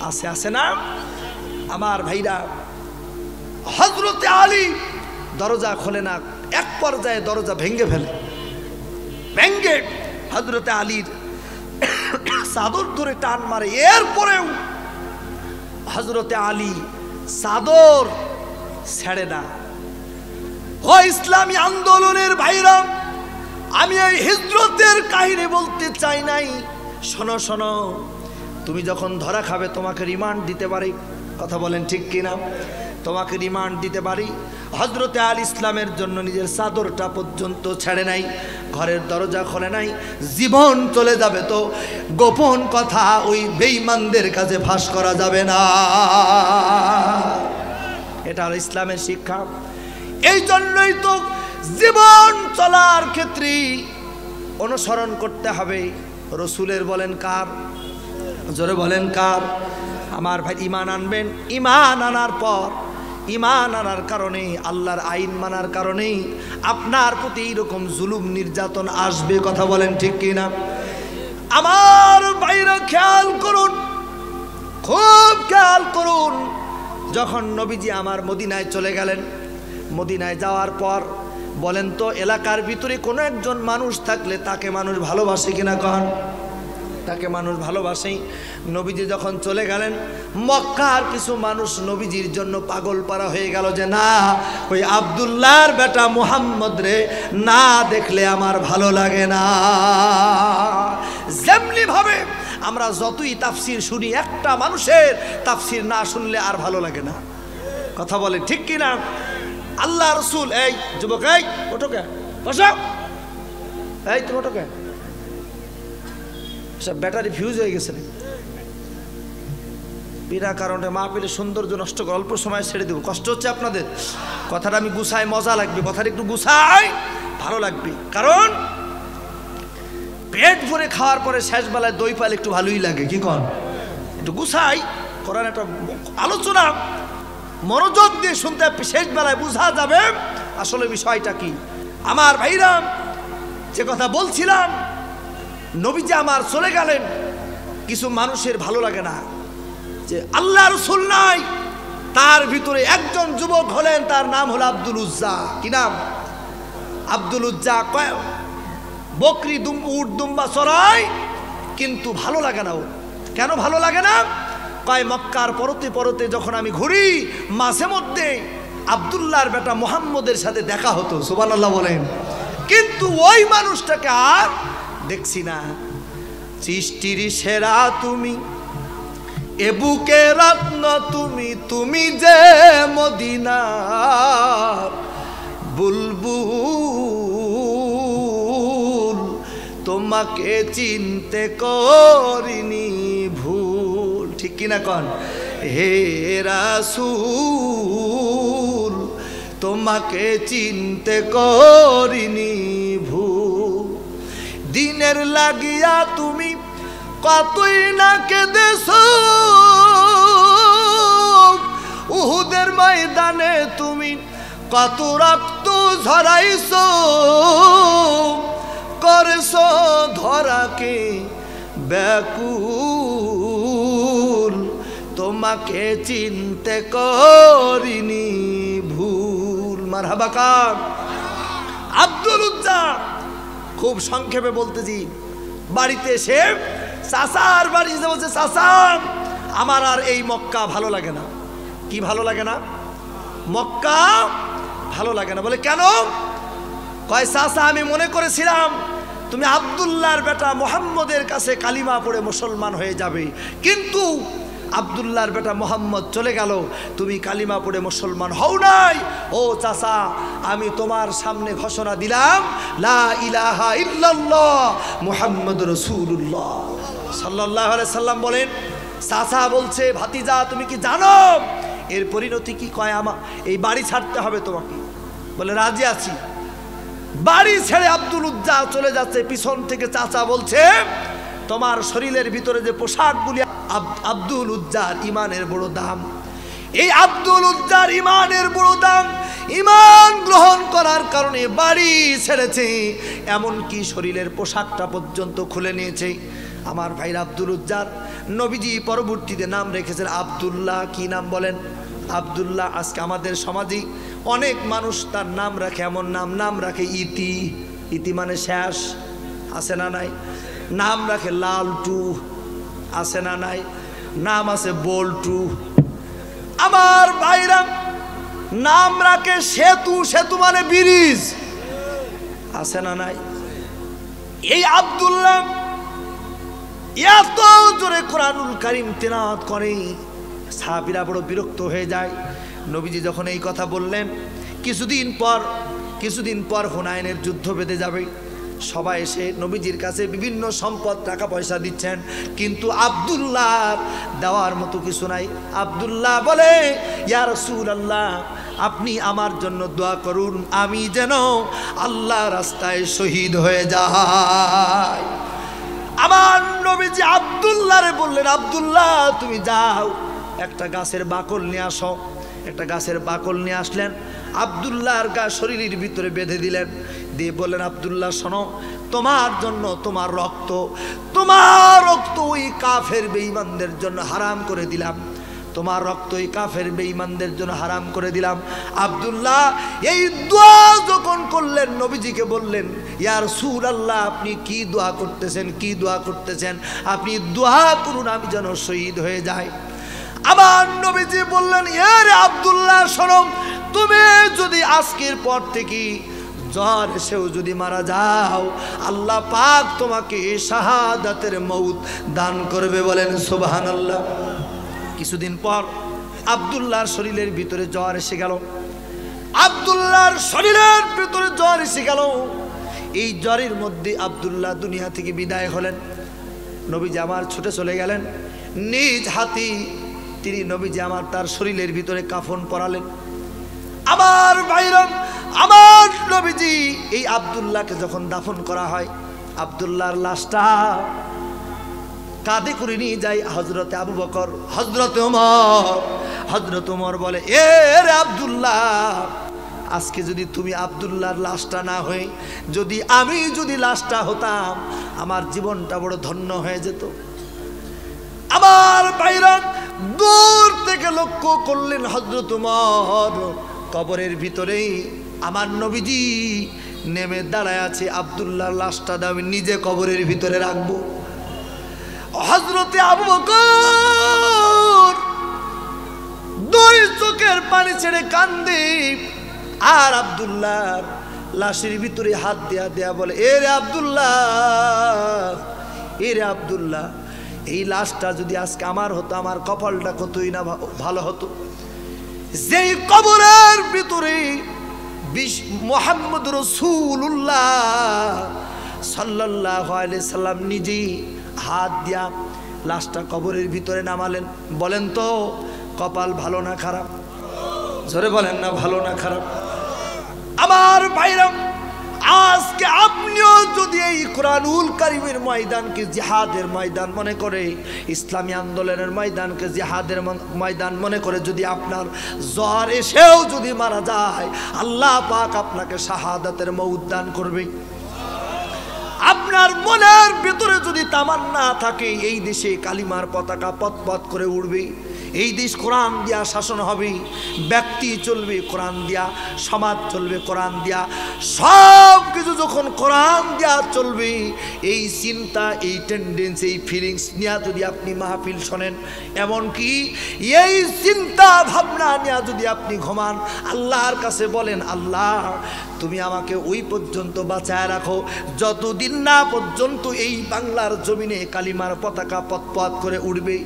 Speaker 1: আছে না আমার ভাইরা? হযরতে আলী দরজা খোলে না, এক পর্যায়ে দরজা ভেঙে ফেলে। ভেঙে হযরতে আলীর চাদর ধরে টান মারে। এরপরেও হযরতে আলী চাদর ছেড়ে না। ও ইসলামী আন্দোলনের ভাইরা, আমি এই হিজরতের কাহিনী বলতে চাই নাই। শোনো শোনো, তুমি যখন ধরা খাবে তোমাকে রিমান্ড দিতে পারি। কথা বলেন ঠিক কিনা? তোমাকে রিমান্ড দিতে পারি। হযরতে আলী ইসলামের জন্য নিজের চাদরটা পর্যন্ত ছেড়ে নাই, ঘরের দরজা খোলে নাই। জীবন চলে যাবে তো গোপন কথা ওই বেঈমানদের কাছে ফাঁস করা যাবে না। এটা হলো ইসলামের শিক্ষা। এই জন্যই তো জীবন চলার ক্ষেত্রে অনুসরণ করতে হবে রসুলের। বলেন কার? জোরে বলেন কার? আমার ভাই, ঈমান আনবেন। ঈমান আনার পর, ঈমান আনার কারণে, আল্লাহর আইন মানার কারণেই আপনার প্রতি এইরকম জুলুম নির্যাতন আসবে। কথা বলেন ঠিক কিনা? আমার ভাইরা খেয়াল করুন, খুব খেয়াল করুন। যখন নবীজি আমার মদিনায় চলে গেলেন, মদিনায় যাওয়ার পর বলেন তো এলাকার ভিতরে কোনো একজন মানুষ থাকলে তাকে মানুষ ভালোবাসে কিনা? কন, তাকে মানুষ ভালোবাসে। নবীজি যখন চলে গেলেন, মক্কার কিছু মানুষ নবীজির জন্য পাগল পারা হয়ে গেল যে না, ওই আব্দুল্লাহর বেটা মুহাম্মদ রে না দেখলে আমার ভালো লাগে না। যেমনি ভাবে আমরা যতই তাফসির শুনি, একটা মানুষের তাফসির না শুনলে আর ভালো লাগে না। কথা বলে ঠিক কিনা? আল্লাহ রসুল, এই যুবক, এই ওঠো কে, বসো, এই তুমি ওঠো কে, সব ব্যাটারি ফিউজ হয়ে গেছে। বিনা কারণে মা পেলে সৌন্দর্য নষ্ট করে অল্প সময় ছেড়ে দেবো। কষ্ট হচ্ছে আপনাদের? কথাটা আমি গুছাই, মজা লাগবে। কথাটা একটু গুছাই, ভালো লাগবে। কারণ পেট ভরে খাওয়ার পরে শেষ বেলায় দই পালে একটু ভালোই লাগে। কি কন? একটু গুছাই করার একটা আলোচনা মনোযোগ দিয়ে শুনতে শেষ বেলায় বোঝা যাবে আসলে বিষয়টা কি। আমার ভাইরা, যে কথা বলছিলাম, নবীজি আমার চলে গেলেন, কিছু মানুষের ভালো লাগে না যে আল্লাহ রাসূল নাই। তার ভিতরে একজন যুবক হলেন, তার নাম হলো আব্দুল উজ্জা। কি নাম? আব্দুল উজ্জা। বকরি উট দুম্বা চড়ায়, কিন্তু ভালো লাগে না। ও কেন ভালো লাগে না? কয় মক্কার পরতে পরতে যখন আমি ঘুরি, মাঝে মধ্যে আব্দুল্লাহর বেটা মুহাম্মদের সাথে দেখা হতো। সুবহানাল্লাহ বলেন। কিন্তু ওই মানুষটাকে আর দেখছি না। সৃষ্টির সেরা তুমি, এ বুকে রত্ন তুমি, তুমি যে মদিনা বুলবুল, তোমাকে চিনতে করিনি ভুল। ঠিক কিনা কন? হে রাসূল, তোমাকে চিনতে করিনি ভুল। দিনের লাগিয়া তুমি কতই না কেঁদেছো, উহুদের ময়দানে তুমি কত রক্ত ঝরাইছো, করেছো ধরাকে ব্যাকুল, তোমাকে চিনতে করিনি ভুল। মারহাবা কার? আব্দুল উজ্জা। খুব সংক্ষেপে বলতেছি, বাড়িতে এসে চাচার বাড়ি এসে বলছে, চাচা আমার আর এই মক্কা ভালো লাগে না। কি ভালো লাগে না? মক্কা ভালো লাগে না। বলে কেন? কয় চাচা আমি মনে করেছিলাম তুমি আব্দুল্লাহর বেটা মুহাম্মদের কাছে কালিমা পড়ে মুসলমান হয়ে যাবে, কিন্তু আব্দুল্লাহর বেটা মুহাম্মদ চলে গেল, তুমি কালিমা পড়ে মুসলমান হও নাই। ও চাচা, আমি তোমার সামনে ঘোষণা দিলাম, লা ইলাহা ইল্লাল্লাহ মুহাম্মাদুর রাসূলুল্লাহ সাল্লাল্লাহু আলাইহি সাল্লাম। বলেন, চাচা বলছে, ভাতিজা তুমি কি জানো এর পরিণতি কি? কয় আমা এই বাড়ি ছাড়তে হবে তোমাকে। বলে রাজি আছি। বাড়ি ছেড়ে আব্দুল উজ্জা চলে যাচ্ছে। পিছন থেকে চাচা বলছে, তোমার শরীরের ভিতরে যে পোশাকগুলি, আব্দুল উজ্জার ইমানের বড় দাম, এই আব্দুল উজ্জার ইমানের বড় দাম। ইমান গ্রহণ করার কারণে বাড়ি ছেড়েছে, এমনকি শরীরের পোশাকটা পর্যন্ত খুলে নিয়েছে। আমার ভাইরা, আব্দুল উজ্জার নবীজি পরবর্তীতে নাম রেখেছেন আব্দুল্লাহ। কি নাম বলেন? আব্দুল্লাহ। আজকে আমাদের সমাজে অনেক মানুষ তার নাম রাখে, এমন নাম রাখে ইতি। ইতি মানে শেষ, আছে না নাই? নাম রাখে লালটু, আছে না নাই? নাম আছে বল্টু। আমার ভাইরা, নাম রাখে সেতু। সেতু মানে ব্রিজ, আছে না নাই? এই আব্দুল্লাহ এত জোরে কোরআনুল কারীম তিলাওয়াত করে, সাহাবীরা বড় বিরক্ত হয়ে যায়। নবীজি যখন এই কথা বললেন, কিছুদিন পর হুনাইনের যুদ্ধ বেঁধে যাবে। সবাই এসে নবীজির কাছে বিভিন্ন সম্পদ, টাকা পয়সা দিচ্ছেন, কিন্তু আব্দুল্লাহ দেওয়ার মতো কিছু নাই। আব্দুল্লাহ বলে, ইয়া রাসূলুল্লাহ, আপনি আমার জন্য দোয়া করুন, আমি যেন আল্লাহ রাস্তায় শহীদ হয়ে যাই। আমার নবীজি আব্দুল্লাহরে বললেন, আব্দুল্লাহ তুমি যাও, একটা গাছের বাকল নিয়ে আসো। একটা গাছের বাকল নিয়ে আসলেন, আব্দুল্লাহর শরীরের ভিতরে বেঁধে দিলেন, দিয়ে বললেন, আব্দুল্লাহ শোনো, তোমার জন্য তোমার রক্ত ওই কাফের বেঈমানদের জন্য হারাম করে দিলাম। তোমার রক্ত ওই কাফের বেঈমানদের জন্য হারাম করে দিলাম। আব্দুল্লাহ এই দোয়া যখন করলেন, নবীজিকে বললেন, ইয়া রাসূলুল্লাহ, আপনি কি দোয়া করতেছেন? আপনি দোয়া করুন, আমি যেন শহীদ হয়ে যাই। আমার নবীজি বললেন, এ রে আব্দুল্লাহ শোনো, তুমি যদি আজকের পর থেকে জ্বর এসেও যদি মারা যাও, আল্লাহ পাক তোমাকে শাহাদাতের মউত দান করবে। বলেন সুবহানাল্লাহ। কিছুদিন পর আব্দুল্লাহর শরীরের ভিতরে জ্বর এসে গেল। এই জ্বরের মধ্যে আব্দুল্লাহ দুনিয়া থেকে বিদায় হলেন। নবীজি আমার ছুটে চলে গেলেন, নিজ হাতে তিনি নবীজি আমার তার শরীরের ভিতরে কাফন পরালেন। আমার ভাইরা, আমার নবীজি এই আব্দুল্লাহকে যখন দাফন করা হয়, আব্দুল্লাহর লাশটা কাঁধে করে নিয়ে যায় হযরতে আবু বকর, হযরত ওমর বলে, এ রে আব্দুল্লাহ, আজকে যদি তুমি আব্দুল্লাহর লাশটা না হয়ে আমি যদি লাশটা হতাম, আমার জীবনটা বড় ধন্য হয়ে যেত। আমার ভাইরা, দূর থেকে লক্ষ্য করলেন হযরত ওমর, কবরের ভিতরেই আমার নবীজি নেমে দাঁড়ায় আছে। আব্দুল্লাহর লাশটা আমি নিজে কবরের ভিতরে রাখবো। হযরতে আবু বকর দুই চোখের পানি ছেড়ে কান্দে, আর আব্দুল্লাহর লাশের ভিতরে হাত দেয়া বলে, এ রে আব্দুল্লাহ, এই লাশটা যদি আজকে আমার হতো, আমার কপালটা কতই না ভালো হতো। যেই কবরের ভিতরে মুহাম্মদ রাসূলুল্লাহ সাল্লাল্লাহু আলাইহি সাল্লাম নিজেই হাত দিয়া লাশটা কবরের ভিতরে নামালেন। বলেন তো, কপাল ভালো না খারাপ? জোরে বলেন না, ভালো না খারাপ? আমার ভাইরা, আজকে আপনিও যদি এই কোরআনুল কারীমের ময়দানকে জিহাদের ময়দান মনে করে, ইসলামী আন্দোলনের ময়দানকে জিহাদের ময়দান মনে করে যদি আপনার জ্বর এসেও যদি মারা যায়, আল্লাহ পাক আপনাকে শাহাদাতের মউত দান করবে। আপনার মনের ভিতরে যদি তামান্না থাকে এই দেশে কালিমার পতাকা পথ করে উড়বে, এই দেশ কোরআন দিয়া শাসন হবে, ব্যক্তি চলবে কোরআন দিয়া, সমাজ চলবে কোরআন দিয়া, সব কিছু যখন কোরআন দিয়া চলবে, এই চিন্তা, এই টেন্ডেন্সি, এই ফিলিংস নিয়ে যদি আপনি মাহফিল শোনেন, এমনকি এই চিন্তা ভাবনা নিয়ে যদি আপনি ঘুমান, আল্লাহর কাছে বলেন, আল্লাহ তুমি আমাকে ওই পর্যন্ত বাঁচায় রাখো যতদিন না পর্যন্ত এই বাংলার জমিনে কালিমার পতাকা পথ করে উঠবে,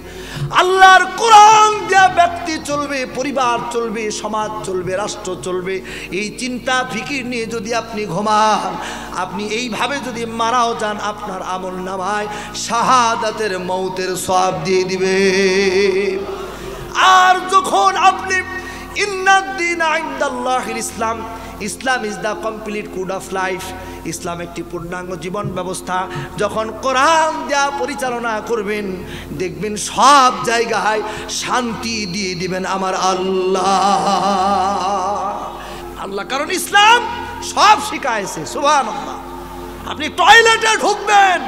Speaker 1: আল্লাহর কোরআন দিয়া ব্যক্তি চলবে, পরিবার চলবে, সমাজ চলবে, রাষ্ট্র চলবে। এই চিন্তা ফিকির নিয়ে যদি আপনি ঘুমান, আপনি এইভাবে যদি মারাও যান, আপনার আমল নামায় শাহাদাতের মউতের সওয়াব দিয়ে দিবে। আর যখন আপনি ইন্নাদ দীনা ইনদাল্লাহিল ইসলাম, Islam is the complete code of life. ইসলাম একটি পূর্ণাঙ্গ জীবন ব্যবস্থা। যখন কোরআন দেয়া পরিচালনা করবেন, দেখবেন সব জায়গায় শান্তি দিয়ে দিবেন আমার আল্লাহ। কারণ ইসলাম সব শিখাইছে। সুবহানাল্লাহ। আপনি টয়লেটে ঢুকবেন,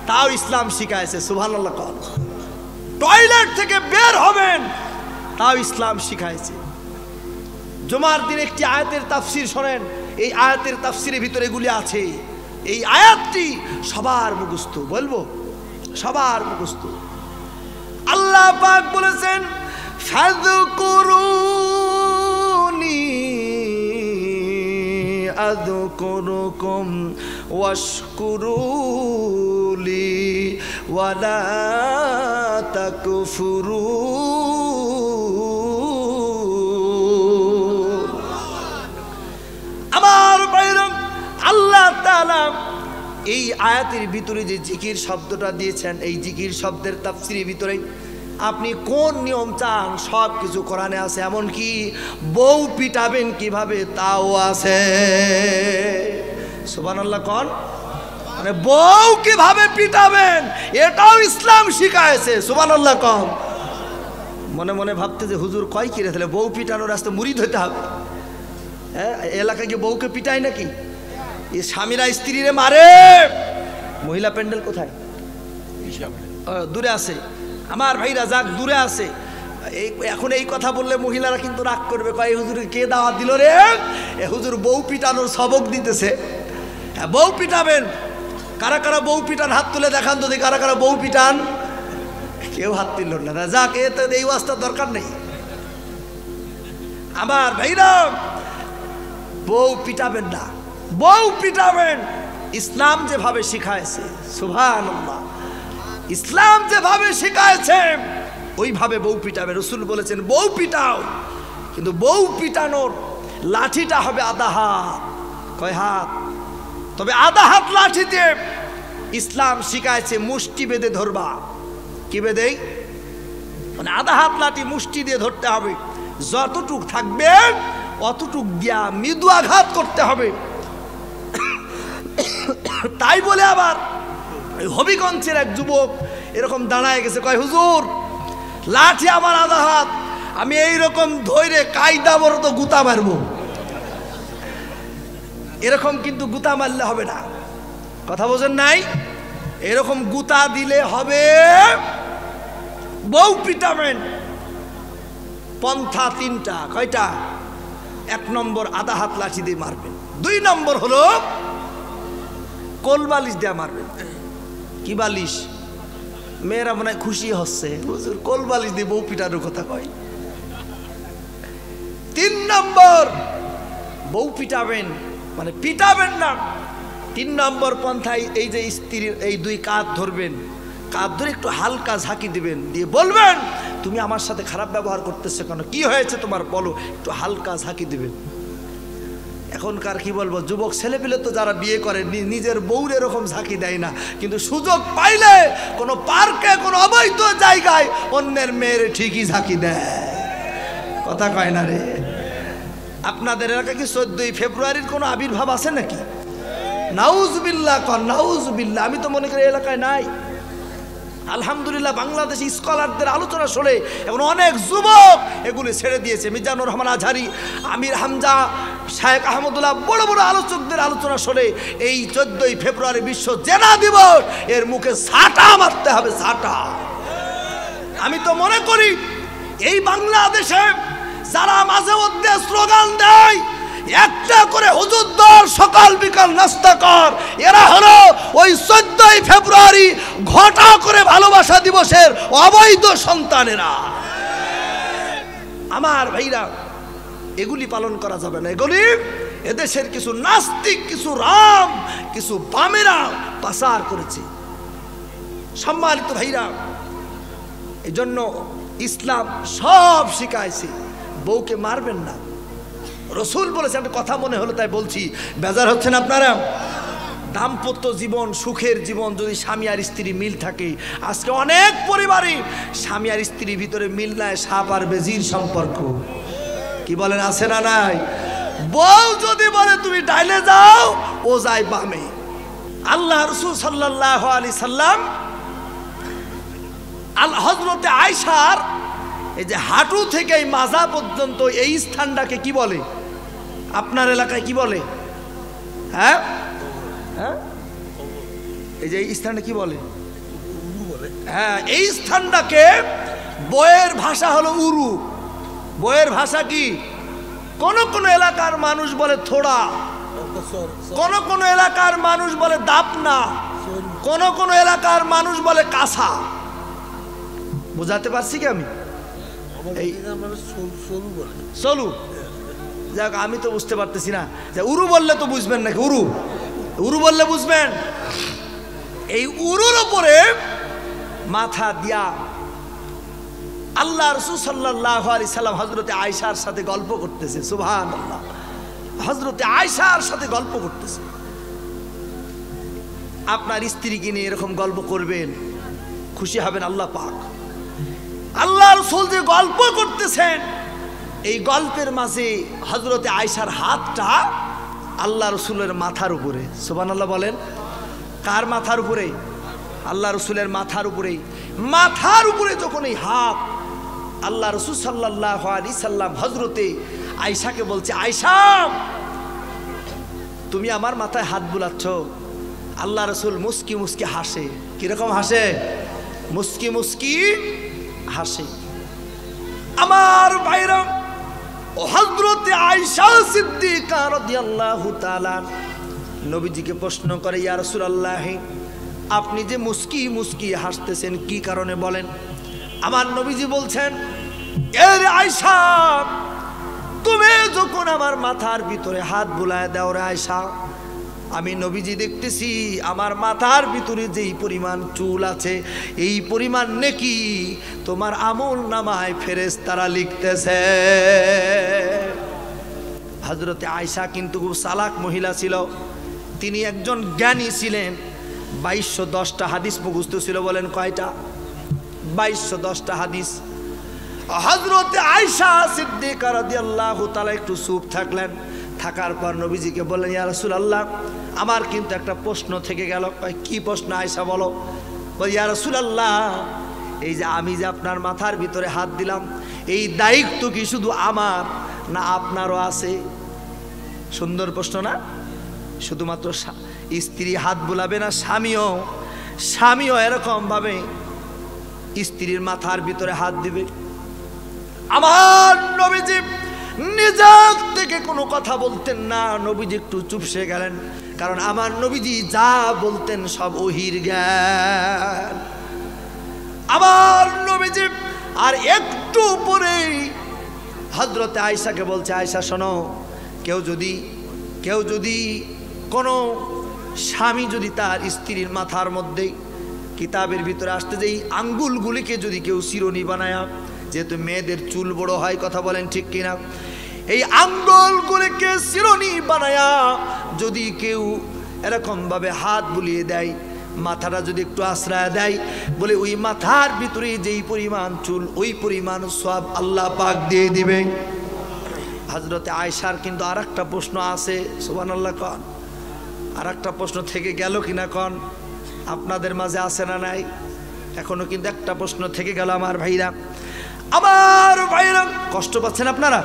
Speaker 1: তাও ইসলাম শিখাইছে। সুবহানাল্লাহ। টয়লেট থেকে বের হবেন, তাও ইসলাম শিখাইছে। জুমার দিন একটি আয়াতের তাফসীর শোনেন। এই আয়াতের তাফসীরের ভিতরে এগুলি আছে। এই আয়াতটি সবার মুখস্থ, বলবো সবার মুখস্থ। আল্লাহ পাক বলেছেন, ফাযকুরুনি আযকুরুকুম ওয়াশকুরুলি ওয়ালা তাকফুরুন। আমার ভাইরা, আল্লাহ তাআলা এই আয়াতের ভিতরে যে জিকির শব্দটা দিয়েছেন, এই জিকির শব্দের তাফসীরের ভিতরে আপনি কোন নিয়ম চান সব কিছু কোরআনে আছে। এমনকি বউ পিটাবেন কিভাবে তাও আছে। সুবহানাল্লাহ। কোন মানে বউ কিভাবে পিটাবেন এটাও ইসলাম শিখাইছে। সুবহানাল্লাহ। কোন মনে মনে ভাবতে যে হুজুর কয় কি রে, তাহলে বউ পিটানোর রাস্তায় মুরিদ হতে হবে? হ্যাঁ, এলাকায় গিয়ে বউকে পিটায় নাকি? এই স্বামীরা স্ত্রীরে মারে। মহিলা প্যান্ডেল কোথায়? দূরে আছে। আমার ভাইরা যাক দূরে আছে। এখন এই কথা বললে মহিলারা কিন্তু রাগ করবে, কয় হুজুর কে দাওয়াত দিল রে? এ হুজুর বউ পিটানোর সবক দিতেছে। হ্যাঁ, বউ পিটাবেন। কারা কারা বউ পিটান হাত তুলে দেখান তো, কারা কারা বউ পিটান? কেউ হাত তুলল না। যাক, এতে এই ওয়াজটার দরকার নেই। আমার ভাইরা, বউ পিটাবেন না, বউ পিটাবেন ইসলাম যেভাবে শিখাইছে। সুবহানাল্লাহ। ইসলাম যেভাবে শিখাইছে ওইভাবে বউ পিটাবে। রাসূল বলেছেন বউ পিটাও, কিন্তু বউ পিটানোর লাঠিটা হবে আধা হাত। কয় হাত? তবে আধা হাত লাঠিতে ইসলাম শিখাইছে মুষ্টি বেঁধে ধরবা। কি বেঁধে? মানে আধা হাত লাঠি মুষ্টি দিয়ে ধরতে হবে। যতটুক থাকবে অতটুক দিয়া মৃদু আঘাত করতে হবে। তাই বলে আবার হবিগঞ্জের এক যুবক এরকম দাঁড়ায় গেছে, কয় হুজুর লাঠি আমার আধা হাত, আমি এইরকম ধৈরে কায়দা বড় তো গুতা মারবো। এরকম কিন্তু গুতা মারলে হবে না। কথা বোঝেন নাই? এরকম গুতা দিলে হবে। বউ পিটাবেন পন্থা তিনটা। কয়টা? 1 নম্বর আধা হাত লাঠি দিয়ে মারবেন। 2 নম্বর হলো কোল বালিশ দিয়ে মারবেন। কি বালিশ? মেয়েরা মনে হয় খুশি হচ্ছে, হুজুর কোল বালিশ দিয়ে বউ পিটানোর কথা কয়। 3 নম্বর বউ পিটাবেন, মানে পিটাবেন না। 3 নম্বর পন্থায় এই যে স্ত্রীর এই 2 কাঁধ ধরবেন, কাঁধ ধরে একটু হালকা ঝাঁকি দিবেন, দিয়ে বলবেন তুমি আমার সাথে খারাপ ব্যবহার করতেছো কেন, কি হয়েছে তোমার বলো। একটু হালকা ঝাঁকি দিবেন। এখনকার কি বলবো, যুবক ছেলেপিলে তো যারা বিয়ে করে নিজের বউর এরকম ঝাঁকি দেয় না, কিন্তু সুযোগ পাইলে কোনো পার্কে কোনো অবৈধ জায়গায় অন্যের মেয়ের ঠিকই ঝাঁকি দেয়। কথা কয় না রে? আপনাদের এলাকায় কি 14ই ফেব্রুয়ারির কোনো আবির্ভাব আছে নাকি? নাউজুবিল্লাহ কর, নাউজুবিল্লাহ। আমি তো মনে করি এলাকায় নাই। আলহামদুলিল্লাহ বাংলাদেশি স্কলারদের আলোচনা শুনে এখন অনেক যুবক এগুলি ছেড়ে দিয়েছে। মিজানুর রহমান আজহারি, আমির হামজা, শায়েখ আহমদুল্লাহ, বড় বড় আলোচকদের আলোচনা শুনে এই 14ই ফেব্রুয়ারি বিশ্ব জেনা দিবস এর মুখে ছাটা মারতে হবে, ছাটা। আমি তো মনে করি এই বাংলাদেশে যারা মাঝে মধ্যে স্লোগান দেয় একটা করে হুজুর দর সকাল বিকাল নাস্তা কর, এরা হলো ওই 14ই ফেব্রুয়ারি ঘটা করে ভালোবাসা দিবসের অবৈধ সন্তানেরা। আমার ভাইরা, এগুলি পালন করা যাবে না। এগুলি এদেশের কিছু নাস্তিক, কিছু রাম, কিছু বামেরা পাচার করেছে। সম্মানিত ভাইরা, এই জন্য ইসলাম সব শিখাইছে। বউকে মারবেন না। রসুল বলেছে, একটা কথা মনে হলো তাই বলছি, বেজার হচ্ছেন আপনারা? দাম্পত্য জীবন, সুখের জীবন যদি স্বামী আর স্ত্রী মিল থাকে, আজকে অনেক পরিবারে স্বামী আর স্ত্রীর ভিতরে মিল নাই, সাপ আর বেজির সম্পর্ক। কি বলেন, আছে না নাই? বউ যদি বলে তুমি ডাইনে যাও, ও যায় বামে। আল্লাহ রাসূল সাল্লাল্লাহু আলাইহি সাল্লাম হযরতে আয়েশার এই যে হাঁটু থেকে এই মাজা পর্যন্ত এই স্থানটাকে কি বলে? আপনার এলাকায় কি বলে? হ্যাঁ হ্যাঁ, এই যে এই স্থানটা কি বলে? হ্যাঁ, এই স্থানটাকে বইয়ের ভাষা হলো উরু। বইয়ের ভাষা কি? কোন কোন এলাকার মানুষ বলে থোড়া, কোন কোন এলাকার মানুষ বলে দাপনা, কোন কোন এলাকার মানুষ বলে কাঁসা। বুঝাতে পারছি কি আমি? চলু যাক, আমি তো বুঝতে পারতেছি না। উরু বললে তো বুঝবেন নাকি? উরু, উরু বললে বুঝবেন। এই উরুর উপরে মাথা দিয়া আল্লাহ রাসূল সাল্লাল্লাহু আলাইহি সাল্লাম হযরতে আয়েশার সাথে গল্প করতেছে। সুবহানাল্লাহ, হযরতে আয়েশার সাথে গল্প করতেছে। আপনার স্ত্রীকে নিয়ে এরকম গল্প করবেন, খুশি হবেন আল্লাহ পাক। আল্লাহ রাসূল যে গল্প করতেছেন, এই গল্পের মাঝে হযরতে আয়েশার হাতটা আল্লাহ রাসূলের মাথার উপরে। সুবহানাল্লাহ বলেন। কার মাথার উপরে? আল্লাহ রাসূলের মাথার উপরে। মাথার উপরে যখন এই হাত, আল্লাহ রাসূল সাল্লাল্লাহু আলাইহি সাল্লাম হযরতে আয়েশাকে বলছে, আয়েশা তুমি আমার মাথায় হাত বুলাচ্ছ। আল্লাহ রাসূল মুস্কি মুস্কি হাসে। কিরকম হাসে? মুস্কি মুস্কি হাসে। আমার ভাইরা, ও হযরতে আয়েশা সিদ্দিকা রাদিয়াল্লাহু তাআলা নবীজিকে প্রশ্ন করে, ইয়া রাসূলুল্লাহ, আপনি যে মুস্কি মুস্কি হাসতেছেন কি কারণে বলেন? আমার নবীজি বলছেন, এ রে আয়েশা, তুমি যখন আমার মাথার ভিতরে হাত বুলায় দাও রে আয়েশা, আমি নবীজি দেখতেছি আমার মাথার ভিতরে যেই পরিমাণ চুল আছে, এই পরিমাণ নেকি তোমার আমল নামায় ফেরেশতারা লিখতেছে। হযরতে আয়েশা কিন্তু খুব চালাক মহিলা ছিল। তিনি একজন জ্ঞানী ছিলেন। 2210টা হাদিস মুখস্থ ছিল। বলেন কয়টা? 2210টা হাদিস। হযরতে আয়েশা সিদ্দিকা রাদিয়াল্লাহু তাআলা একটু চুপ থাকলেন। থাকার পর নবীজিকে বললেন, ইয়া রাসূলুল্লাহ, আমার কিন্তু একটা প্রশ্ন থেকে গেল। কি প্রশ্ন আয়েশা বলো? বল, ইয়া রাসূলুল্লাহ, এই যে আমি যে আপনার মাথার ভিতরে হাত দিলাম, এই দায়িত্ব কি শুধু আমার না আপনারও আছে? সুন্দর প্রশ্ন না? শুধুমাত্র স্ত্রী হাত বুলাবে না, স্বামীও এরকম ভাবে স্ত্রীর মাথার ভিতরে হাত দিবে। আমার নবীজি নিজের থেকে কোনো কথা বলতেন না। নবীজি একটু চুপসে গেলেন, কারণ আমার নবীজি যা বলতেন সব ওহির জ্ঞান। আমার নবীজি আর একটু পরেই হযরতে আয়েশাকে বলছে, আয়েশা শোনো, কেউ যদি কোনো স্বামী যদি তার স্ত্রীর মাথার মধ্যে কিতাবের ভিতরে আসতে যেই আঙ্গুলগুলিকে যদি কেউ চিরুনি বানায়, যেহেতু মেয়েদের চুল বড় হয়, কথা বলেন ঠিক কিনা, এই আঙ্গুলগুলিকে চিরুনি বানায়া যদি কেউ এরকম ভাবে হাত বুলিয়ে দেয়, মাথাটা যদি একটু আশ্রয় দেয়, বলে ওই মাথার ভিতরে যেই পরিমাণ চুল, ওই পরিমাণ সওয়াব আল্লাহ পাক দিয়ে দিবে। হযরতে আয়েশার কিন্তু আর একটা প্রশ্ন আছে। সুবহানাল্লাহ কন। আর একটা প্রশ্ন থেকে গেল কিনা কন? আপনাদের মাঝে আছে না নাই? এখনো কিন্তু একটা প্রশ্ন থেকে গেল আমার ভাইরা। কষ্ট পাচ্ছেন আপনারা?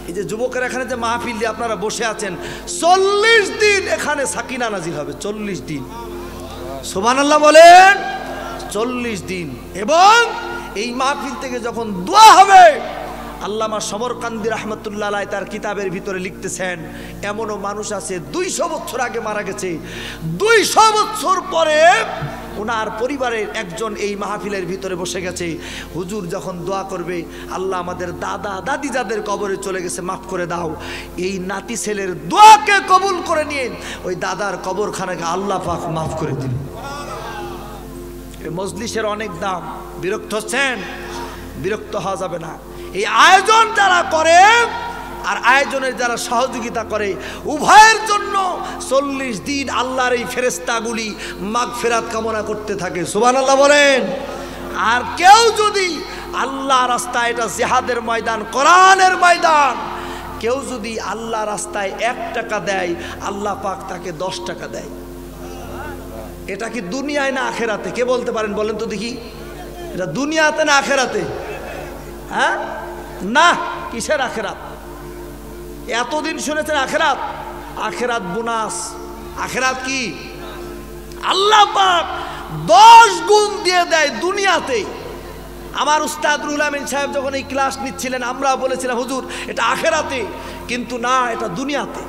Speaker 1: এই যে যুবকেরা এখানে যে মাহফিল দিয়ে আপনারা বসে আছেন, 40 দিন এখানে সাকিনা নাজিল হবে। 40 দিন। সুবহানাল্লাহ বলেন। 40 দিন। এবং এই মাহফিল থেকে যখন দোয়া হবে, আল্লামা সমরকান্দি রাহমাতুল্লাহ আলাইহি তার কিতাবের ভিতরে লিখতেছেন, এমনও মানুষ আছে 200 বছর আগে মারা গেছে, 200 বছর পরে ওনার পরিবারের একজন এই মাহফিলের ভিতরে বসে গেছে। হুজুর যখন দোয়া করবে, আল্লাহ আমাদের দাদা দাদি যাদের কবরে চলে গেছে মাফ করে দাও, এই নাতি ছেলের দোয়াকে কবুল করে নিয়ে ওই দাদার কবরখানাকে আল্লাহ পাক মাফ করে দিন। এই মজলিসের অনেক দাম। বিরক্ত হচ্ছেন? বিরক্ত হওয়া যাবে না। এই আয়োজন যারা করে আর আয়োজনের যারা সহযোগিতা করে, উভয়ের জন্য 40 দিন আল্লাহর এই ফেরেশতাগুলি মাগফিরাত কামনা করতে থাকে। সুবহানাল্লাহ বলেন। আর কেউ যদি আল্লাহ রাস্তায়, এটা জিহাদের ময়দান, কোরআনের ময়দান, কেউ যদি আল্লাহ রাস্তায় 1 টাকা দেয়, আল্লাহ পাক তাকে 10 টাকা দেয়। এটা কি দুনিয়ায় না আখেরাতে? কে বলতে পারেন, বলেন তো দেখি, এটা দুনিয়াতে না আখেরাতে? হ্যাঁ না, কিসের আখেরাত? এতদিন শুনেছেন আখেরাত, আখেরাত বোনাস। আখেরাত কি? আল্লাহ পাক 10 গুণ দিয়ে দেয় দুনিয়াতে। আমার উস্তাদ রুহুল আমিন সাহেব যখন এই ক্লাস নিচ্ছিলেন, আমরা বলেছিলাম হুজুর এটা আখেরাতে, কিন্তু না, এটা দুনিয়াতে।